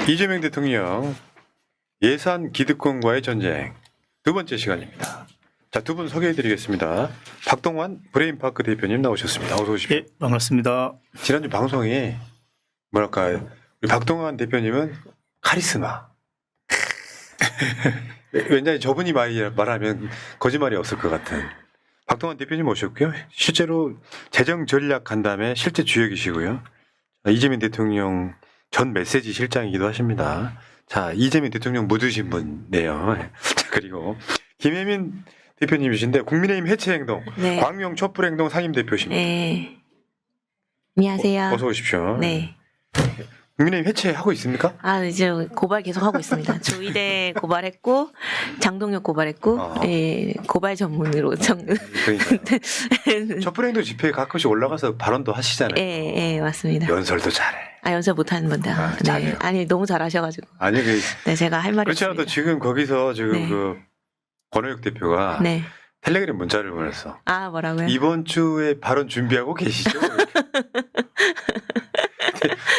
이재명 대통령 예산 기득권과의 전쟁 두 번째 시간입니다. 자, 두 분 소개해드리겠습니다. 박동환 브레인파크 대표님 나오셨습니다. 어서 오십시오. 예, 반갑습니다. 지난주 방송이 뭐랄까 우리 박동환 대표님은 카리스마. 왠지 저분이 말하면 거짓말이 없을 것 같은 박동환 대표님 모셨고요. 실제로 재정 전략 간담회 실제 주역이시고요. 이재명 대통령 전 메시지 실장이기도 하십니다. 자, 이재명 대통령 묻으신 분이에요. 자, 그리고 김혜민 대표님이신데 국민의힘 해체행동 네. 광명 촛불행동 상임대표십니다. 네. 안녕하세요. 어서 오십시오. 네. 국민의힘 해체하고 있습니까? 아, 이제 고발 계속 하고 있습니다. 조이대 고발했고, 장동혁 고발했고, 아. 예, 고발 전문으로 그러니까 촛불행동 집회에 가끔씩 올라가서 발언도 하시잖아요. 예, 예, 맞습니다. 연설도 잘해. 아, 연설 못하는 분들. 아, 네. 잘해요. 아니, 너무 잘하셔가지고. 아니 네, 제가 할 말이 그렇지 않아도 없습니다. 지금 거기서 지금 네. 그 권호혁 대표가 네. 텔레그램 문자를 보냈어. 아, 뭐라고요? 이번 주에 발언 준비하고 계시죠?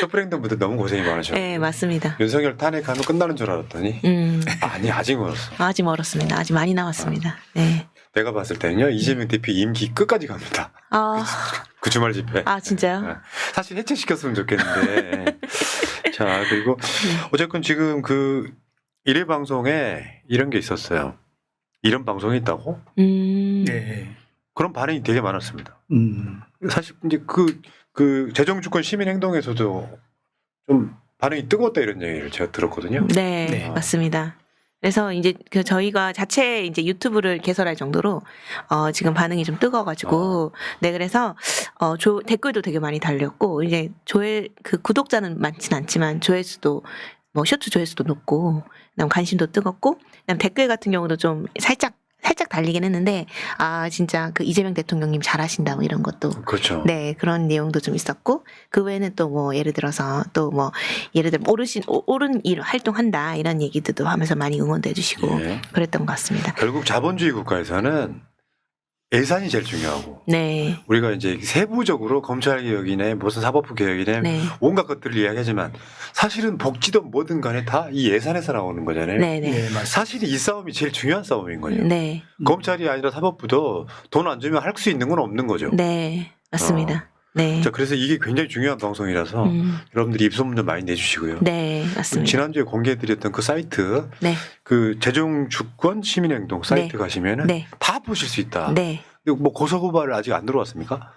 촛불행동부터 너무 고생이 많으셨고 네, 맞습니다. 윤석열 탄핵하면 끝나는 줄 알았더니 아니 아직 멀었어. 아직 멀었습니다. 아직 많이 남았습니다. 네. 내가 봤을 때는요 이재명 대표 임기 끝까지 갑니다. 아, 그 주말 집회. 아, 진짜요? 사실 해체시켰으면 좋겠는데. 자, 그리고 어쨌건 지금 그 일회 방송에 이런 게 있었어요. 이런 방송이 있다고? 네. 그런 반응이 되게 많았습니다. 음. 사실 이제 그 재정주권 시민행동에서도 좀 반응이 뜨거웠다 이런 얘기를 제가 들었거든요. 네, 네. 맞습니다. 그래서 이제 그 저희가 자체 이제 유튜브를 개설할 정도로 지금 반응이 좀 뜨거워가지고 네 그래서 댓글도 되게 많이 달렸고 이제 그 구독자는 많진 않지만 조회수도 뭐 쇼트 조회수도 높고 그다음 관심도 뜨겁고 그다음 댓글 같은 경우도 좀 살짝 달리긴 했는데 아 진짜 그 이재명 대통령님 잘하신다 뭐 이런 것도 그렇죠. 네, 그런 내용도 좀 있었고, 그 외에는 또 뭐, 예를 들어서, 또 뭐, 예를 들면, 옳은 일 활동한다, 이런 얘기들도 하면서 많이 응원도 해주시고, 예. 그랬던 것 같습니다. 결국 자본주의 국가에서는 예산이 제일 중요하고 네, 우리가 이제 세부적으로 검찰개혁이네 무슨 사법부 개혁이네 네, 온갖 것들을 이야기하지만 사실은 복지든 뭐든 간에 다 이 예산에서 나오는 거잖아요. 네, 네, 네, 맞습니다. 사실 이 싸움이 제일 중요한 싸움인 거예요. 네, 검찰이 아니라 사법부도 돈 안 주면 할 수 있는 건 없는 거죠. 네, 맞습니다. 네. 자, 그래서 이게 굉장히 중요한 방송이라서 여러분들이 입소문도 많이 내주시고요. 네, 맞습니다. 지난주에 공개해드렸던 그 사이트, 네, 그 재정주권 시민행동 사이트 네. 가시면은 네, 다 보실 수 있다. 네. 근데 뭐 고소고발 아직 안 들어왔습니까?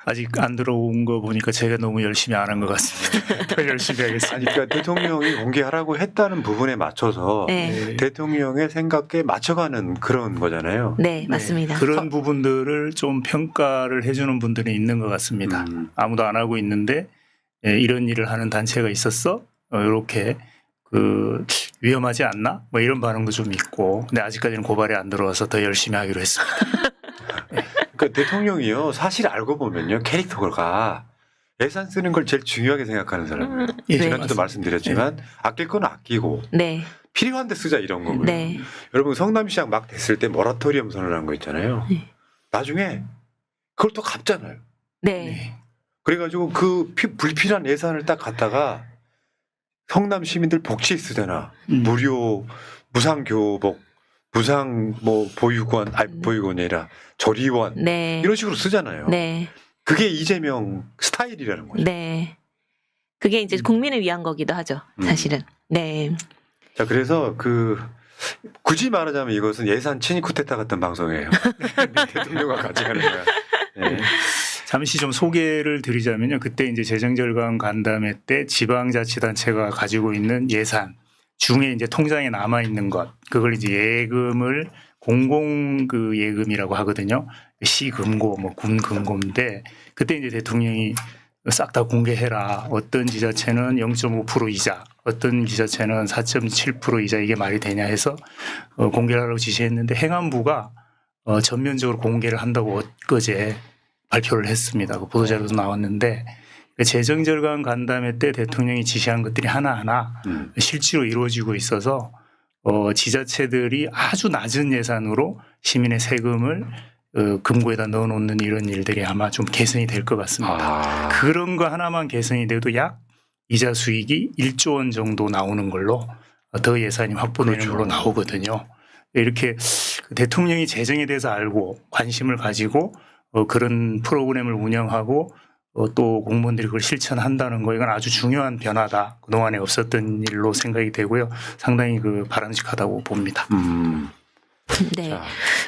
아직 안 들어온 거 보니까 제가 너무 열심히 안 한 것 같습니다. 더 열심히 하겠습니다. 아니, 그러니까 대통령이 공개하라고 했다는 부분에 맞춰서 네, 대통령의 생각에 맞춰가는 그런 거잖아요. 네, 맞습니다. 그런 부분들을 좀 평가를 해주는 분들이 있는 것 같습니다. 아무도 안 하고 있는데 이런 일을 하는 단체가 있었어? 이렇게 그 위험하지 않나? 뭐 이런 반응도 좀 있고, 근데 아직까지는 고발이 안 들어와서 더 열심히 하기로 했습니다. 그러니까 대통령이요 사실 알고 보면요 캐릭터가 예산 쓰는 걸 제일 중요하게 생각하는 사람이에요. 예, 지난주도 맞습니다. 말씀드렸지만 아낄 건 아끼고 네, 필요한 데 쓰자 이런 거고요. 네, 여러분 성남시장 막 됐을 때 모라토리엄 선언한 거 있잖아요. 네. 나중에 그걸 또 갚잖아요. 네, 네. 그래가지고 그 불필요한 예산을 딱 갖다가 성남 시민들 복지에 쓰잖아. 무료 무상 교복, 무상 뭐 보육원, 아니 보육원이 아니라 조리원 네, 이런 식으로 쓰잖아요. 네, 그게 이재명 스타일이라는 거죠. 네. 그게 이제 국민을 위한 거기도 하죠, 사실은. 네, 자, 그래서 그 굳이 말하자면 이것은 예산 친위 쿠데타 같은 방송이에요. 대통령과 같이 가는 거야. 네. 잠시 좀 소개를 드리자면요. 그때 이제 재정절감 간담회 때 지방자치단체가 가지고 있는 예산 중에 이제 통장에 남아 있는 것, 그걸 이제 예금을 공공 그 예금이라고 하거든요. 시금고, 뭐 군금고인데 그때 이제 대통령이 싹 다 공개해라. 어떤 지자체는 0.5% 이자, 어떤 지자체는 4.7% 이자 이게 말이 되냐 해서 공개를 하라고 지시했는데 행안부가 전면적으로 공개를 한다고 엊그제 발표를 했습니다. 그 보도자료도 나왔는데 재정절감 간담회 때 대통령이 지시한 것들이 하나하나 실제로 이루어지고 있어서 지자체들이 아주 낮은 예산으로 시민의 세금을 금고에다 넣어놓는 이런 일들이 아마 좀 개선이 될 것 같습니다. 그런 거 하나만 개선이 돼도 약 이자 수익이 1조 원 정도 나오는 걸로 더 예산이 확보되는 그렇죠. 걸로 나오거든요. 이렇게 대통령이 재정에 대해서 알고 관심을 가지고 그런 프로그램을 운영하고 또 공무원들이 그걸 실천한다는 거 이건 아주 중요한 변화다. 그동안에 없었던 일로 생각이 되고요. 상당히 바람직하다고 봅니다. 네. 자,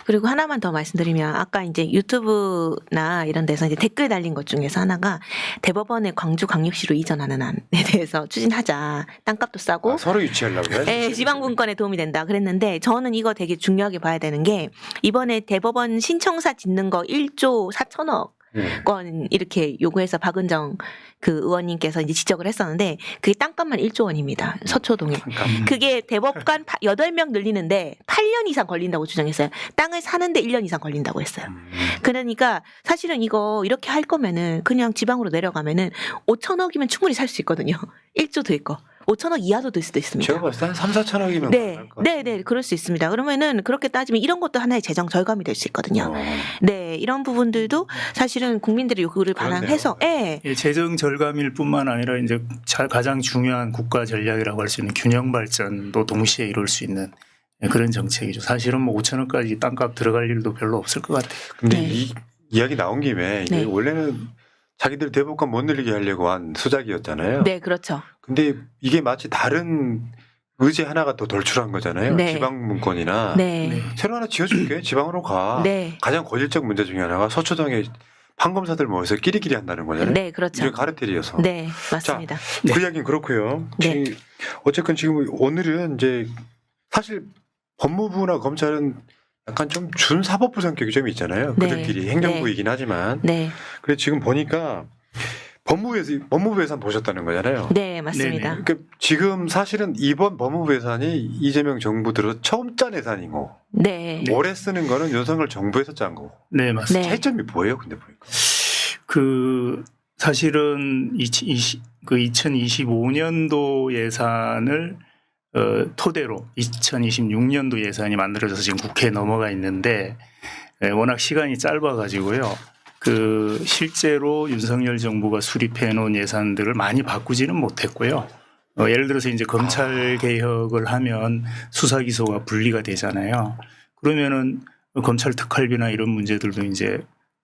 그리고 하나만 더 말씀드리면 아까 이제 유튜브나 이런 데서 이제 댓글 달린 것 중에서 하나가 대법원의 광주광역시로 이전하는 안에 대해서 추진하자. 땅값도 싸고 서로 유치하려고요? 네, 지방분권에 도움이 된다 그랬는데 저는 이거 되게 중요하게 봐야 되는 게 이번에 대법원 신청사 짓는 거 1조 4천억 건 이렇게 요구해서 박은정 그 의원님께서 이제 지적을 했었는데 그게 땅값만 1조 원입니다. 서초동에. 그게 대법관 8명 늘리는데 8년 이상 걸린다고 주장했어요. 땅을 사는데 1년 이상 걸린다고 했어요. 그러니까 사실은 이거 이렇게 할 거면은 그냥 지방으로 내려가면은 5천억이면 충분히 살 수 있거든요. 1조 더 있고. 5천억 이하도 될 수도 있습니다. 제가 봤을 때 한 3, 4천억이면 네, 그럴 수 있습니다. 그러면은 그렇게 따지면 이런 것도 하나의 재정 절감이 될 수 있거든요. 네, 이런 부분들도 사실은 국민들의 요구를 반영해서, 예. 재정 절감일 뿐만 아니라 이제 가장 중요한 국가 전략이라고 할 수 있는 균형 발전도 동시에 이룰 수 있는 그런 정책이죠. 사실은 5천억까지 땅값 들어갈 일도 별로 없을 것 같아요. 근데 네. 이 이야기 나온 김에 이게 네. 원래는 자기들 대법관 못 늘리게 하려고 한 수작이었잖아요. 네, 그렇죠. 근데 이게 마치 다른 의제 하나가 또 돌출한 거잖아요. 네. 지방분권이나 네. 새로 하나 지어줄게. 지방으로 가. 네. 가장 고질적 문제 중에 하나가 서초동에 판검사들 모여서 끼리끼리 한다는 거잖아요. 네, 그렇죠. 이런 가르텔이어서. 네, 맞습니다. 네. 그 이야기는 그렇고요. 네. 어쨌건 지금 오늘은 이제 사실 법무부나 검찰은 약간 좀 준사법부 성격이 좀 있잖아요. 네. 그들끼리 행정부이긴 하지만. 네, 그래 지금 보니까 법무부 예산 보셨다는 거잖아요. 네, 맞습니다. 네네. 그러니까 지금 사실은 이번 법무부 예산이 이재명 정부 들어 처음 짠 예산이고 네. 올해 쓰는 거는 윤석열 정부에서 짠 거고 네, 맞습니다. 네. 차이점이 뭐예요? 근데 보니까 사실은 2025년도 예산을 토대로 2026년도 예산이 만들어져서 지금 국회에 넘어가 있는데 워낙 시간이 짧아가지고요. 실제로 윤석열 정부가 수립해 놓은 예산들을 많이 바꾸지는 못했고요. 예를 들어서 이제 검찰 개혁을 하면 수사 기소가 분리가 되잖아요. 그러면은 검찰 특활비나 이런 문제들도 이제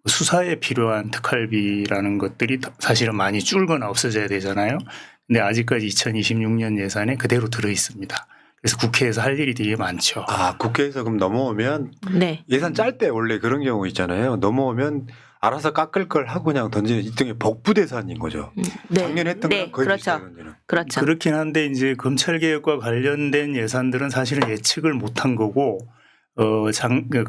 수사에 필요한 특활비라는 것들이 사실은 많이 줄거나 없어져야 되잖아요. 근데 아직까지 2026년 예산에 그대로 들어 있습니다. 그래서 국회에서 할 일이 되게 많죠. 국회에서 그럼 넘어오면 네. 예산 짤 때 원래 그런 경우 있잖아요. 넘어오면 알아서 깎을 걸 하고 그냥 던지는 일종의 복부 대산인 거죠. 네. 작년에 했던 네, 거랑 거의 그렇죠. 비슷하게 던지는. 그렇죠. 그렇긴 한데 이제 검찰 개혁과 관련된 예산들은 사실은 예측을 못한 거고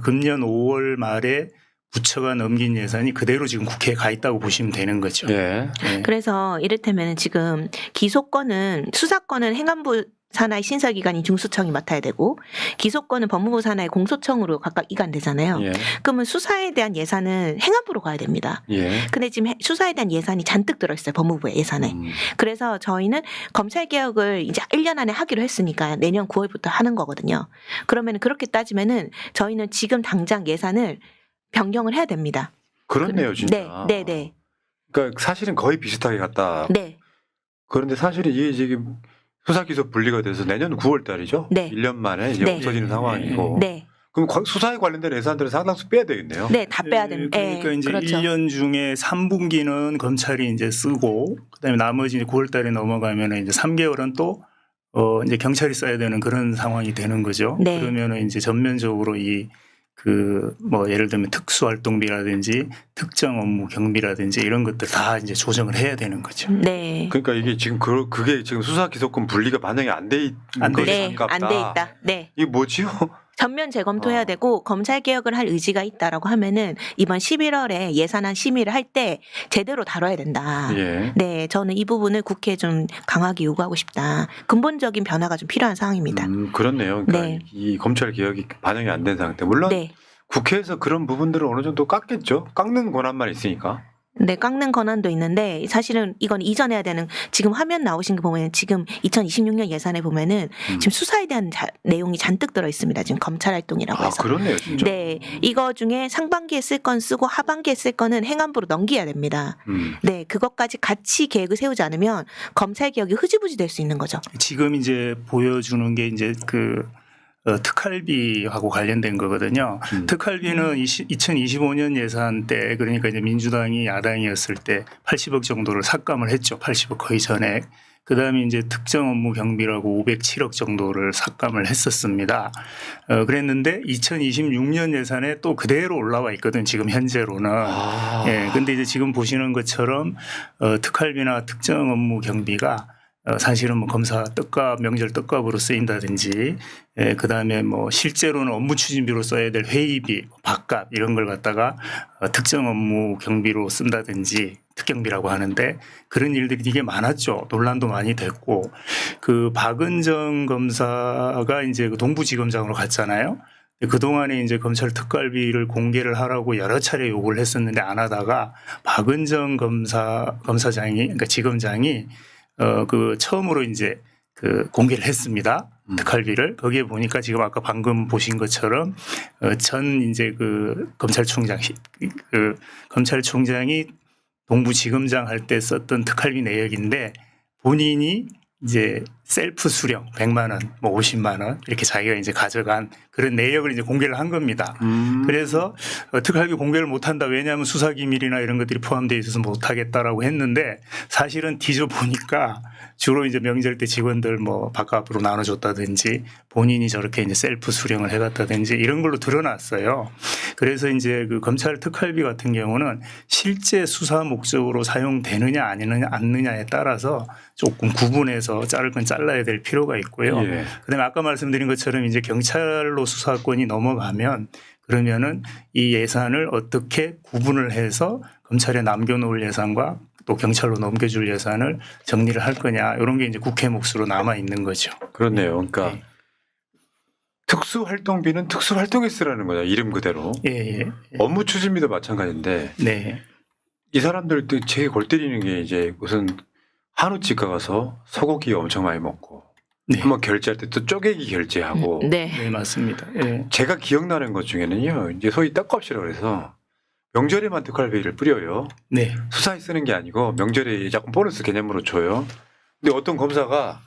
금년 5월 말에 부처가 넘긴 예산이 그대로 지금 국회에 가 있다고 보시면 되는 거죠. 예. 네. 그래서 이를테면 지금 기소권은 수사권은 행안부 산하의 신설기관인 중수청이 맡아야 되고 기소권은 법무부 산하의 공소청으로 각각 이관되잖아요. 예. 그러면 수사에 대한 예산은 행안부로 가야 됩니다. 예. 근데 지금 수사에 대한 예산이 잔뜩 들어있어요. 법무부의 예산에. 그래서 저희는 검찰개혁을 이제 1년 안에 하기로 했으니까 내년 9월부터 하는 거거든요. 그러면 그렇게 따지면은 저희는 지금 당장 예산을 변경을 해야 됩니다. 그렇네요, 진짜. 네. 그러니까 사실은 거의 비슷하게 갔다. 네. 그런데 사실은 이게 지금 수사기소 분리가 돼서 내년 9월 달이죠. 네. 1년 만에 이제 네. 없어지는 상황이고. 네. 그럼 수사에 관련된 예산들은 상당수 빼야 되겠네요. 네, 다 빼야 됩니다. 그러니까 이제 그렇죠. 1년 중에 3분기는 검찰이 이제 쓰고 그다음에 나머지 9월 달에 넘어가면 이제 3개월은 또 이제 경찰이 써야 되는 그런 상황이 되는 거죠. 네. 그러면은 이제 전면적으로 예를 들면 특수활동비라든지 특정 업무 경비라든지 이런 것들 다 이제 조정을 해야 되는 거죠. 네. 그러니까 이게 지금 그게 지금 수사기소권 분리가 반영이 안 돼 있는 안 돼 것이 네, 안깝다. 안 돼 있다. 네. 이게 뭐지요? 전면 재검토해야 되고 검찰 개혁을 할 의지가 있다라고 하면은 이번 11월에 예산안 심의를 할 때 제대로 다뤄야 된다. 예. 네, 저는 이 부분을 국회에 좀 강하게 요구하고 싶다. 근본적인 변화가 좀 필요한 상황입니다. 그렇네요. 그러니까 네. 이 검찰 개혁이 반영이 안 된 상태. 물론 네, 국회에서 그런 부분들을 어느 정도 깎겠죠. 깎는 권한만 있으니까. 네, 깎는 권한도 있는데 사실은 이건 이전해야 되는 지금 화면 나오신 거 보면 지금 2026년 예산에 보면은 지금 수사에 대한 내용이 잔뜩 들어 있습니다. 지금 검찰 활동이라고 아, 해서. 그렇네요, 진짜. 네, 이거 중에 상반기에 쓸 건 쓰고 하반기에 쓸 거는 행안부로 넘겨야 됩니다. 네, 그것까지 같이 계획을 세우지 않으면 검찰 개혁이 흐지부지 될 수 있는 거죠. 지금 이제 보여주는 게 이제 그 특활비하고 관련된 거거든요. 특활비는 2025년 예산 때 그러니까 이제 민주당이 야당이었을 때 80억 정도를 삭감을 했죠. 80억 거의 전액. 그다음에 이제 특정 업무 경비라고 507억 정도를 삭감을 했었습니다. 그랬는데 2026년 예산에 또 그대로 올라와 있거든. 지금 현재로는. 아. 예. 근데 이제 지금 보시는 것처럼 특활비나 특정 업무 경비가 사실은 뭐 검사 떡값, 명절 떡값으로 쓰인다든지, 그 다음에 뭐 실제로는 업무 추진비로 써야 될 회의비, 밥값 이런 걸 갖다가 특정 업무 경비로 쓴다든지 특경비라고 하는데 그런 일들이 되게 많았죠. 논란도 많이 됐고, 그 박은정 검사가 이제 그 동부지검장으로 갔잖아요. 그동안에 이제 검찰 특활비를 공개를 하라고 여러 차례 요구를 했었는데 안 하다가 박은정 검사장이, 그러니까 지검장이 그 처음으로 이제 그 공개를 했습니다. 특활비를. 거기에 보니까 지금 아까 방금 보신 것처럼 전 이제 그 검찰총장이 동부지검장 할 때 썼던 특활비 내역인데 본인이 이제 셀프 수령 100만 원, 뭐 50만 원 이렇게 자기가 이제 가져간 그런 내역을 이제 공개를 한 겁니다. 그래서 특활비 공개를 못 한다. 왜냐하면 수사 기밀이나 이런 것들이 포함되어 있어서 못 하겠다라고 했는데 사실은 뒤져 보니까 주로 이제 명절 때 직원들 뭐 바깥으로 나눠줬다든지 본인이 저렇게 이제 셀프 수령을 해갔다든지 이런 걸로 드러났어요. 그래서 이제 그 검찰 특활비 같은 경우는 실제 수사 목적으로 사용되느냐 않느냐에 따라서 조금 구분해서 자를 건 잘라야 될 필요가 있고요. 예. 그다음에 아까 말씀드린 것처럼 이제 경찰로 수사권이 넘어가면 그러면은 이 예산을 어떻게 구분을 해서 검찰에 남겨놓을 예산과 또 경찰로 넘겨줄 예산을 정리를 할 거냐 이런 게 이제 국회 몫으로 남아 있는 거죠. 그렇네요. 그러니까 네. 특수활동비는 특수활동에 쓰라는 거죠. 이름 그대로. 예. 업무 추진비도 마찬가지인데 네. 이 사람들도 제일 골 때리는 게 이제 무슨 한우 집가 가서 소고기 엄청 많이 먹고 네. 한번 결제할 때 또 쪼개기 결제하고 네. 네, 맞습니다. 예. 제가 기억나는 것 중에는요. 이제 소위 떡값이라고 그래서 명절에만 특활비를 뿌려요. 네. 수사에 쓰는 게 아니고 명절에 약간 보너스 개념으로 줘요. 근데 어떤 검사가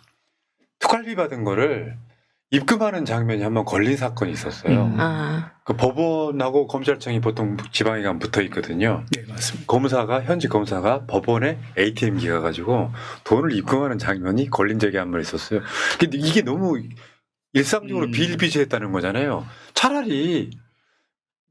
특활비 받은 거를 입금하는 장면이 한번 걸린 사건이 있었어요. 아, 그 법원하고 검찰청이 보통 지방에 가면 붙어 있거든요. 네, 맞습니다. 현직 검사가 법원에 ATM기 가가지고 돈을 입금하는 장면이 걸린 적이 한 번 있었어요. 근데 이게 너무 일상적으로 비일비재했다는 거잖아요. 차라리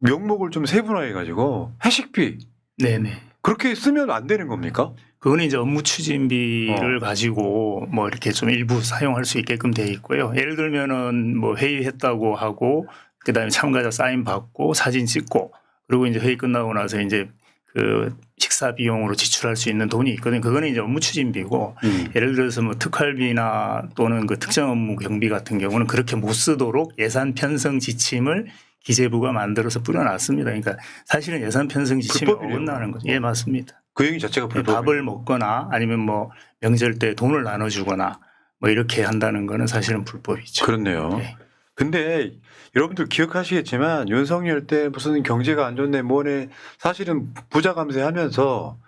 명목을 좀 세분화해가지고 회식비 네네. 그렇게 쓰면 안 되는 겁니까? 그거는 이제 업무 추진비를 가지고 뭐 이렇게 좀 일부 사용할 수 있게끔 돼 있고요. 예를 들면은 뭐 회의했다고 하고 그다음에 참가자 사인 받고 사진 찍고 그리고 이제 회의 끝나고 나서 이제 그 식사 비용으로 지출할 수 있는 돈이 있거든요. 그거는 이제 업무 추진비고 예를 들어서 뭐 특활비나 또는 그 특정 업무 경비 같은 경우는 그렇게 못 쓰도록 예산 편성 지침을 기재부가 만들어서 뿌려놨습니다. 그러니까 사실은 예산 편성 지침이 불법이네요. 어긋나는 거죠. 예, 맞습니다. 그 행위 자체가 불법. 밥을 먹거나 아니면 뭐 명절 때 돈을 나눠주거나 뭐 이렇게 한다는 거는 사실은 불법이죠. 그렇네요. 네. 근데 여러분들 기억하시겠지만 윤석열 때 무슨 경제가 안 좋네 뭐네 사실은 부자 감세하면서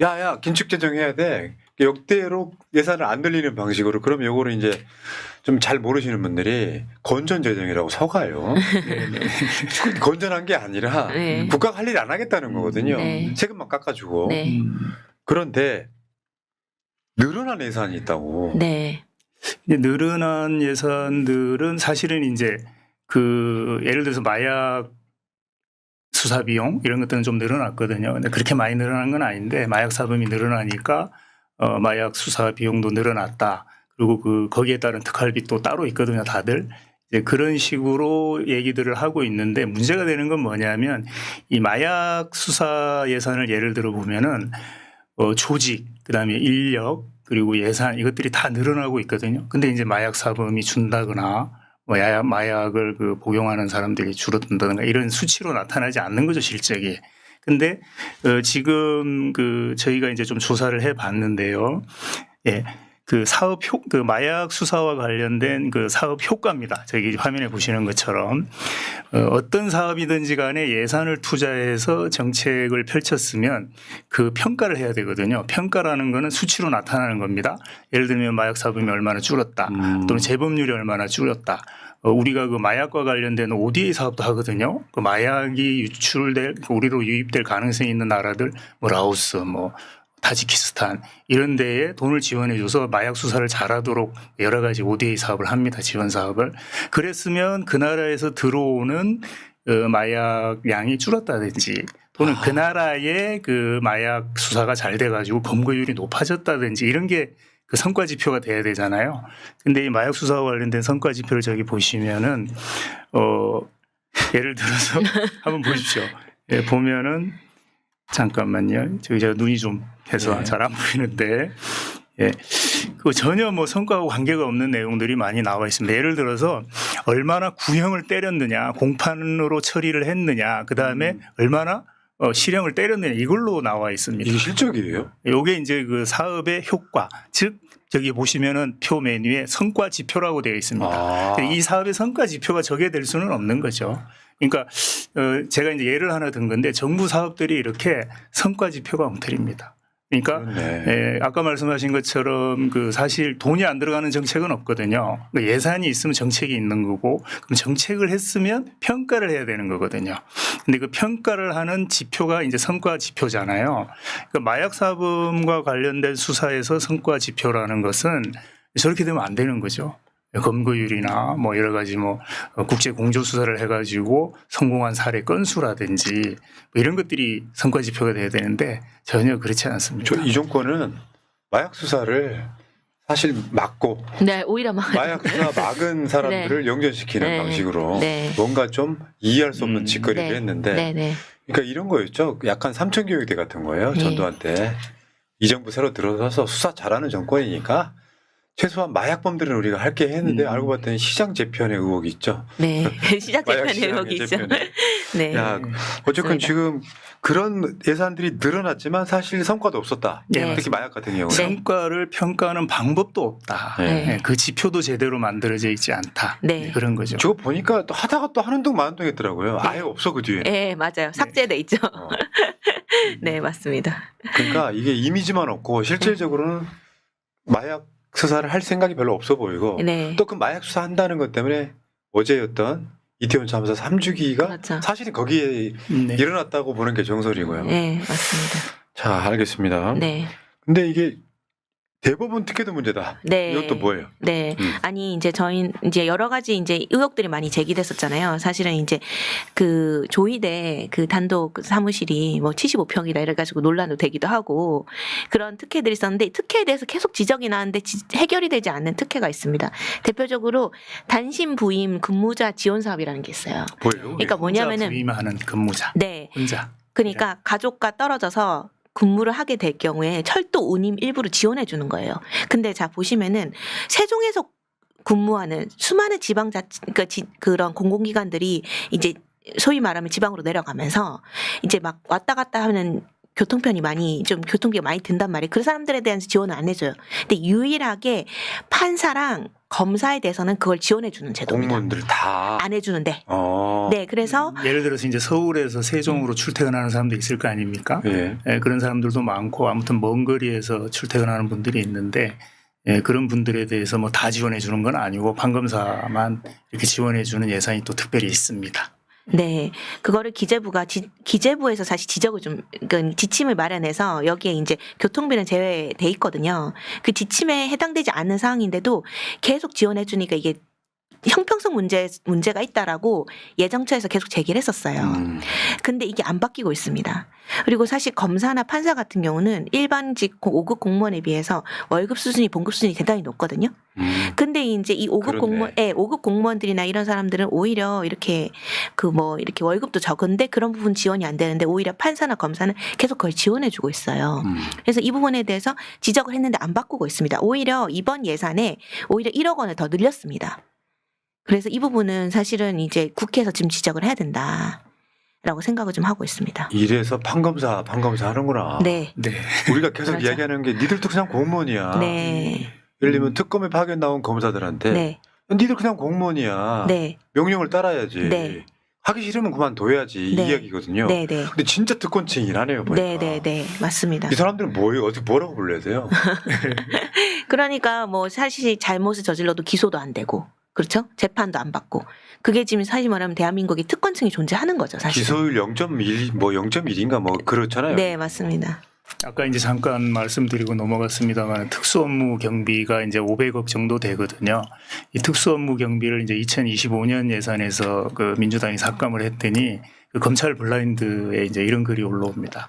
야야 긴축 재정해야 돼 역대로 예산을 안 늘리는 방식으로 그럼 요거를 이제 좀 잘 모르시는 분들이 건전 재정이라고 속아요. 건전한 게 아니라 네. 국가가 할 일 안 하겠다는 거거든요. 네. 세금만 깎아주고. 네. 그런데 늘어난 예산이 있다고. 네. 이제 늘어난 예산들은 사실은 이제 그 예를 들어서 마약 수사 비용 이런 것들은 좀 늘어났거든요. 근데 그렇게 많이 늘어난 건 아닌데 마약 사범이 늘어나니까 마약 수사 비용도 늘어났다. 그리고 그 거기에 따른 특활비 또 따로 있거든요. 다들 이제 그런 식으로 얘기들을 하고 있는데 문제가 되는 건 뭐냐면 이 마약 수사 예산을 예를 들어 보면은 조직 그다음에 인력 그리고 예산 이것들이 다 늘어나고 있거든요. 근데 이제 마약 사범이 준다거나 뭐 마약을 그 복용하는 사람들이 줄어든다든가 이런 수치로 나타나지 않는 거죠, 실적이. 근데 지금 저희가 이제 좀 조사를 해봤는데요. 예. 그 마약 수사와 관련된 그 사업 효과입니다. 저기 화면에 보시는 것처럼 어떤 사업이든지 간에 예산을 투자해서 정책을 펼쳤으면 그 평가를 해야 되거든요. 평가라는 거는 수치로 나타나는 겁니다. 예를 들면 마약 사범이 얼마나 줄었다, 또는 재범률이 얼마나 줄었다. 우리가 그 마약과 관련된 ODA 사업도 하거든요. 그 마약이 유출될, 우리로 유입될 가능성이 있는 나라들, 뭐 라오스, 뭐 타지키스탄 이런 데에 돈을 지원해줘서 마약 수사를 잘하도록 여러 가지 ODA 사업을 합니다. 지원 사업을. 그랬으면 그 나라에서 들어오는 마약 양이 줄었다든지 또는 그 나라의 그 마약 수사가 잘 돼가지고 검거율이 높아졌다든지 이런 게 그 성과 지표가 돼야 되잖아요. 근데 이 마약 수사와 관련된 성과 지표를 저기 보시면은 예를 들어서 한번 보십시오. 예, 보면은 잠깐만요. 저기 제가 눈이 좀 해서 네. 잘 안 보이는데, 예, 그 전혀 뭐 성과하고 관계가 없는 내용들이 많이 나와 있습니다. 예를 들어서 얼마나 구형을 때렸느냐, 공판으로 처리를 했느냐, 그 다음에 얼마나 실형을 때렸느냐 이걸로 나와 있습니다. 이게 실적이에요? 요게 이제 그 사업의 효과, 즉 저기 보시면은 표 메뉴에 성과 지표라고 되어 있습니다. 이 사업의 성과 지표가 저게 될 수는 없는 거죠. 그러니까 제가 이제 예를 하나 든 건데 정부 사업들이 이렇게 성과 지표가 엉터리입니다. 그러니까 그렇네. 아까 말씀하신 것처럼 그 사실 돈이 안 들어가는 정책은 없거든요. 그러니까 예산이 있으면 정책이 있는 거고, 그럼 정책을 했으면 평가를 해야 되는 거거든요. 근데 그 평가를 하는 지표가 이제 성과 지표잖아요. 그러니까 마약 사범과 관련된 수사에서 성과 지표라는 것은 저렇게 되면 안 되는 거죠. 검거율이나 뭐 여러 가지 뭐 국제 공조 수사를 해가지고 성공한 사례 건수라든지 뭐 이런 것들이 성과 지표가 돼야 되는데 전혀 그렇지 않습니다. 이 정권은 마약 수사를 사실 막고 네, 오히려 막 마약 수사 막은 사람들을 영전시키는 네. 방식으로 네. 뭔가 좀 이해할 수 없는 짓거리를 네. 했는데, 네, 네. 그러니까 이런 거였죠. 약간 삼천교육대 같은 거예요. 네. 전두환 때. 이 정부 새로 들어서서 수사 잘하는 정권이니까 최소한 마약범들은 우리가 할게 했는데 알고 봤더니 시장 재편의 의혹이 있죠. 네. 시작 마약 재편 시장의 내용이 있죠. 재편에. 네. 야, 어쨌건 맞습니다. 지금 그런 예산들이 늘어났지만 사실 성과도 없었다. 네. 특히 마약 같은 경우는. 네. 성과를 평가하는 방법도 없다. 네. 네, 그 지표도 제대로 만들어져 있지 않다. 네. 그런 거죠. 저거 보니까 또 하다가 또 하는 둥 마는 둥 했더라고요. 아예 없어 그 뒤에. 네, 맞아요. 삭제돼 있죠. 어. 네, 맞습니다. 그러니까 이게 이미지만 없고 실질적으로는 마약 수사를 할 생각이 별로 없어 보이고 네. 또 그 마약 수사 한다는 것 때문에 어제였던 이태원 참사 3주기가 그렇죠. 사실은 거기에 네. 일어났다고 보는 게 정설이고요. 네, 맞습니다. 자, 알겠습니다. 네. 근데 이게 대법원 특혜도 문제다. 네. 이것도 뭐예요? 네. 음. 아니, 이제 저희 이제 여러 가지 이제 의혹들이 많이 제기됐었잖아요. 사실은 이제 그 조이대 그 단독 사무실이 뭐 75평이다 이래가지고 논란도 되기도 하고 그런 특혜들이 있었는데 특혜에 대해서 계속 지적이 나는데 해결이 되지 않는 특혜가 있습니다. 대표적으로 단신 부임 근무자 지원 사업이라는 게 있어요. 뭐예요? 그러니까 뭐냐면은 혼자 부임하는 근무자. 네. 혼자. 그러니까 가족과 떨어져서 근무를 하게 될 경우에 철도 운임 일부를 지원해 주는 거예요. 근데 자 보시면은 세종에서 근무하는 수많은 그러니까 그런 공공기관들이 이제 소위 말하면 지방으로 내려가면서 이제 막 왔다 갔다 하는 교통편이 많이 좀 교통비가 많이 든단 말이에요. 그 사람들에 대한 지원을 안 해줘요. 근데 유일하게 판사랑 검사에 대해서는 그걸 지원해 주는 제도입니다. 공무원들 다. 안 해주는데. 어. 네, 그래서 예를 들어서 이제 서울에서 세종으로 출퇴근하는 사람도 있을 거 아닙니까? 예. 예, 그런 사람들도 많고 아무튼 먼 거리에서 출퇴근하는 분들이 있는데 예, 그런 분들에 대해서 뭐 다 지원해 주는 건 아니고 판검사만 이렇게 지원해 주는 예산이 또 특별히 있습니다. 네, 그거를 기재부에서 사실 지적을 좀, 그러니까 지침을 마련해서 여기에 이제 교통비는 제외돼 있거든요. 그 지침에 해당되지 않는 사항인데도 계속 지원해주니까 이게 형평성 문제가 있다라고 예정처에서 계속 제기를 했었어요. 근데 이게 안 바뀌고 있습니다. 그리고 사실 검사나 판사 같은 경우는 일반직 5급 공무원에 비해서 월급 수준이 봉급 수준이 대단히 높거든요. 근데 이제 이 5급 공무원, 5급 공무원들이나 이런 사람들은 오히려 이렇게 이렇게 월급도 적은데 그런 부분 지원이 안 되는데 오히려 판사나 검사는 계속 그걸 지원해주고 있어요. 그래서 이 부분에 대해서 지적을 했는데 안 바꾸고 있습니다. 오히려 이번 예산에 오히려 1억 원을 더 늘렸습니다. 그래서 이 부분은 사실은 이제 국회에서 지금 지적을 해야 된다. 라고 생각을 좀 하고 있습니다. 이래서 판검사 하는구나. 네. 네. 우리가 계속 그렇죠. 이야기하는 게 니들도 그냥 공무원이야. 네. 예를 들면 특검에 파견 나온 검사들한테 네. 니들 그냥 공무원이야. 네. 명령을 따라야지. 네. 하기 싫으면 그만둬야지 이 네. 이야기거든요. 네. 네. 근데 진짜 특권층이라네요. 보니까. 네. 네. 네. 맞습니다. 이 사람들은 뭐예요? 어떻게 뭐라고 불러야 돼요? 그러니까 뭐 사실 잘못을 저질러도 기소도 안 되고 그렇죠? 재판도 안 받고 그게 지금 사실 말하면 대한민국에 특권층이 존재하는 거죠, 사실. 기소율 0.1 뭐 0.1인가 뭐 그렇잖아요. 네, 맞습니다. 아까 이제 잠깐 말씀드리고 넘어갔습니다만 특수업무 경비가 이제 500억 정도 되거든요. 이 특수업무 경비를 이제 2025년 예산에서 그 민주당이 삭감을 했더니 그 검찰 블라인드에 이제 이런 글이 올라옵니다.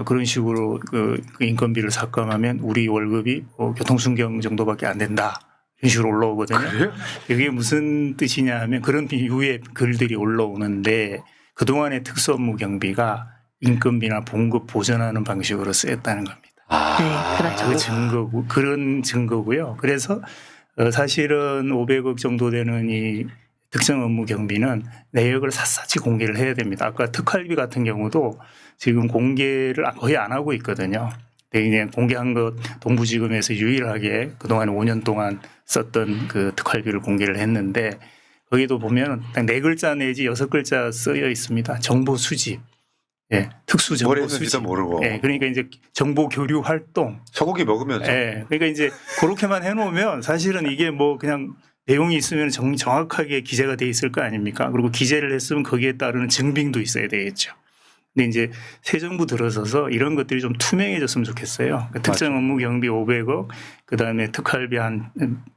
그런 식으로 그 인건비를 삭감하면 우리 월급이 교통순경 정도밖에 안 된다. 이런 식으로 올라오거든요. 그래요? 이게 무슨 뜻이냐 하면 그런 유의 글들이 올라오는데 그동안의 특수업무 경비가 인건비나 봉급 보전하는 방식으로 쓰였다는 겁니다. 네, 그렇죠. 그 증거고 그런 증거고요. 그래서 사실은 500억 정도 되는 이 특정 업무 경비는 내역을 샅샅이 공개를 해야 됩니다. 아까 특활비 같은 경우도 지금 공개를 거의 안 하고 있거든요. 근데 그냥 공개한 것 동부지검에서 유일하게 그동안 5년 동안 썼던 그 특활비를 공개를 했는데 거기도 보면 딱 4글자 내지 6글자 쓰여 있습니다. 정보 수집. 예, 특수 뭘 정보 했는지도 수집. 모르고 예, 그러니까 이제 정보 교류 활동. 소고기 먹으면서 예, 그러니까 이제 그렇게만 해놓으면 사실은 이게 뭐 그냥 내용이 있으면 정확하게 기재가 돼 있을 거 아닙니까? 그리고 기재를 했으면 거기에 따르는 증빙도 있어야 되겠죠. 근데 이제 새 정부 들어서서 이런 것들이 좀 투명해졌으면 좋겠어요. 그러니까 특정 업무 경비 500억, 그다음에 특활비 한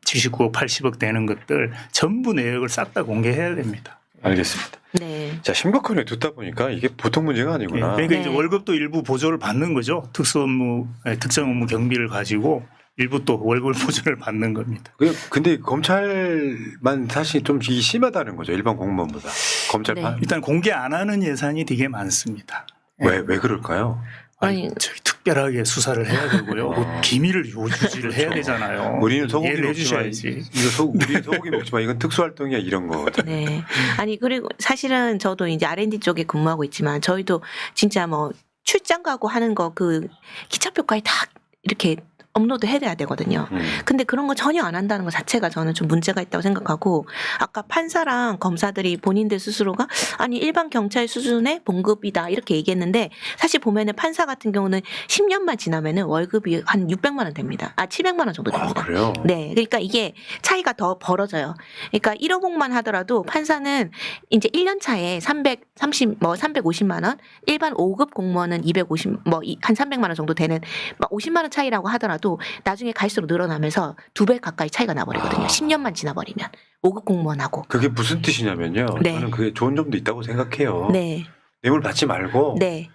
79억, 80억 되는 것들 전부 내역을 싹 다 공개해야 됩니다. 알겠습니다. 네. 자, 심각하게 듣다 보니까 이게 보통 문제가 아니구나. 그러니까 네. 이제 월급도 일부 보조를 받는 거죠. 특정 업무 경비를 가지고 일부 또 월급 보조를 받는 겁니다. 근데 검찰만 사실 좀 이게 심하다는 거죠. 일반 공무원보다. 검찰판. 일단 공개 안 하는 예산이 되게 많습니다. 왜 그럴까요? 아니, 저희 특별하게 수사를 해야 되고요. 뭐 기밀을 유지를 해야 되잖아요. 우리는 소고기 이해를 먹지만 해주셔야지. 우리는 소고기 먹지만 이건 특수활동이야 이런 거. 네. 아니, 그리고 사실은 저도 이제 R&D 쪽에 근무하고 있지만 저희도 진짜 뭐 출장 가고 하는 거 그 기차표까지 다 이렇게 업로드 해야 되거든요. 근데 그런 거 전혀 안 한다는 것 자체가 저는 좀 문제가 있다고 생각하고 아까 판사랑 검사들이 본인들 스스로가 아니 일반 경찰 수준의 봉급이다 이렇게 얘기했는데 사실 보면은 판사 같은 경우는 10년만 지나면은 월급이 한 600만 원 됩니다. 700만 원 정도 됩니다. 아, 그래요? 네. 그러니까 이게 차이가 더 벌어져요. 그러니까 1호봉만 하더라도 판사는 이제 1년 차에 350만 원, 일반 5급 공무원은 250, 한 300만 원 정도 되는 50만 원 차이라고 하더라도 나중에 갈수록 늘어나면서 2배 가까이 차이가 나버리거든요. 10년만 지나버리면 5급 공무원하고. 그게 무슨 뜻이냐면요. 네. 저는 그게 좋은 점도 있다고 생각해요. 네. 뇌물 받지 말고 네.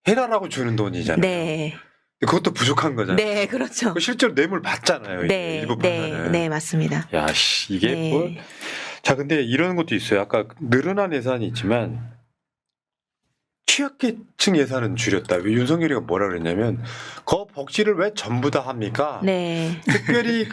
해라라고 주는 돈이잖아요. 네. 근데 그것도 부족한 거잖아요. 네, 그렇죠. 실제로 뇌물 받잖아요. 이게 네. 일부 네. 판사는. 네, 맞습니다. 야, 씨, 이게 네. 뭐. 자, 근데 이런 것도 있어요. 아까 늘어난 예산이 있지만 취약계층 예산은 줄였다. 윤석열이가 뭐라 그랬냐면 거 복지를 왜 전부 다 합니까? 네. 특별히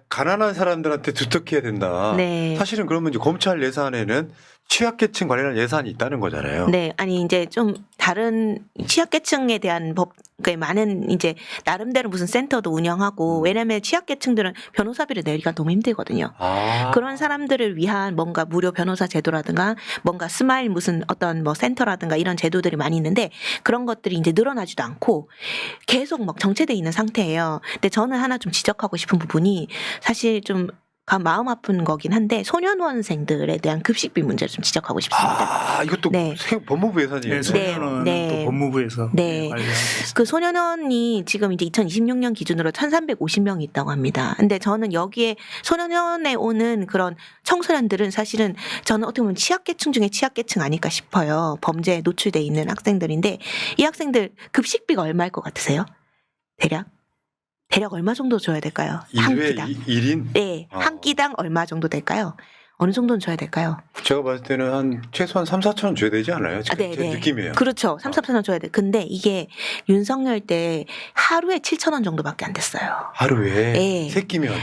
가난한 사람들한테 두텁게 해야 된다. 네. 사실은 그러면 이제 검찰 예산에는 취약계층 관련한 예산이 있다는 거잖아요. 네, 아니 이제 좀 다른 취약계층에 대한 법, 그러니까 많은 이제 나름대로 무슨 센터도 운영하고 왜냐면 취약계층들은 변호사비를 내기가 너무 힘들거든요. 아. 그런 사람들을 위한 뭔가 무료 변호사 제도라든가 뭔가 스마일 무슨 어떤 뭐 센터라든가 이런 제도들이 많이 있는데 그런 것들이 이제 늘어나지도 않고 계속 막 정체돼 있는 상태예요. 근데 저는 하나 좀 지적하고 싶은 부분이 사실 좀 마음 아픈 거긴 한데 소년원생들에 대한 급식비 문제를 좀 지적하고 싶습니다. 아, 이것도 네. 법무부 예산이에요. 네, 소년원은 네. 또 법무부에서 네. 관리하고 있습니다. 그 소년원이 지금 이제 2026년 기준으로 1,350명이 있다고 합니다. 근데 저는 여기에 소년원에 오는 그런 청소년들은 사실은 저는 어떻게 보면 취약계층 중에 취약계층 아닐까 싶어요. 범죄에 노출돼 있는 학생들인데 이 학생들 급식비가 얼마일 것 같으세요? 대략 얼마 정도 줘야 될까요? 한 1회 끼당. 1인? 네, 한 끼당 얼마 정도 될까요? 어느 정도는 줘야 될까요? 제가 봤을 때는 한 최소한 3, 4천 원 줘야 되지 않아요? 제 느낌이에요. 그렇죠. 3, 4천 원 줘야 돼. 근데 이게 윤석열 때 하루에 7천 원 정도밖에 안 됐어요. 하루에 네. 세 끼면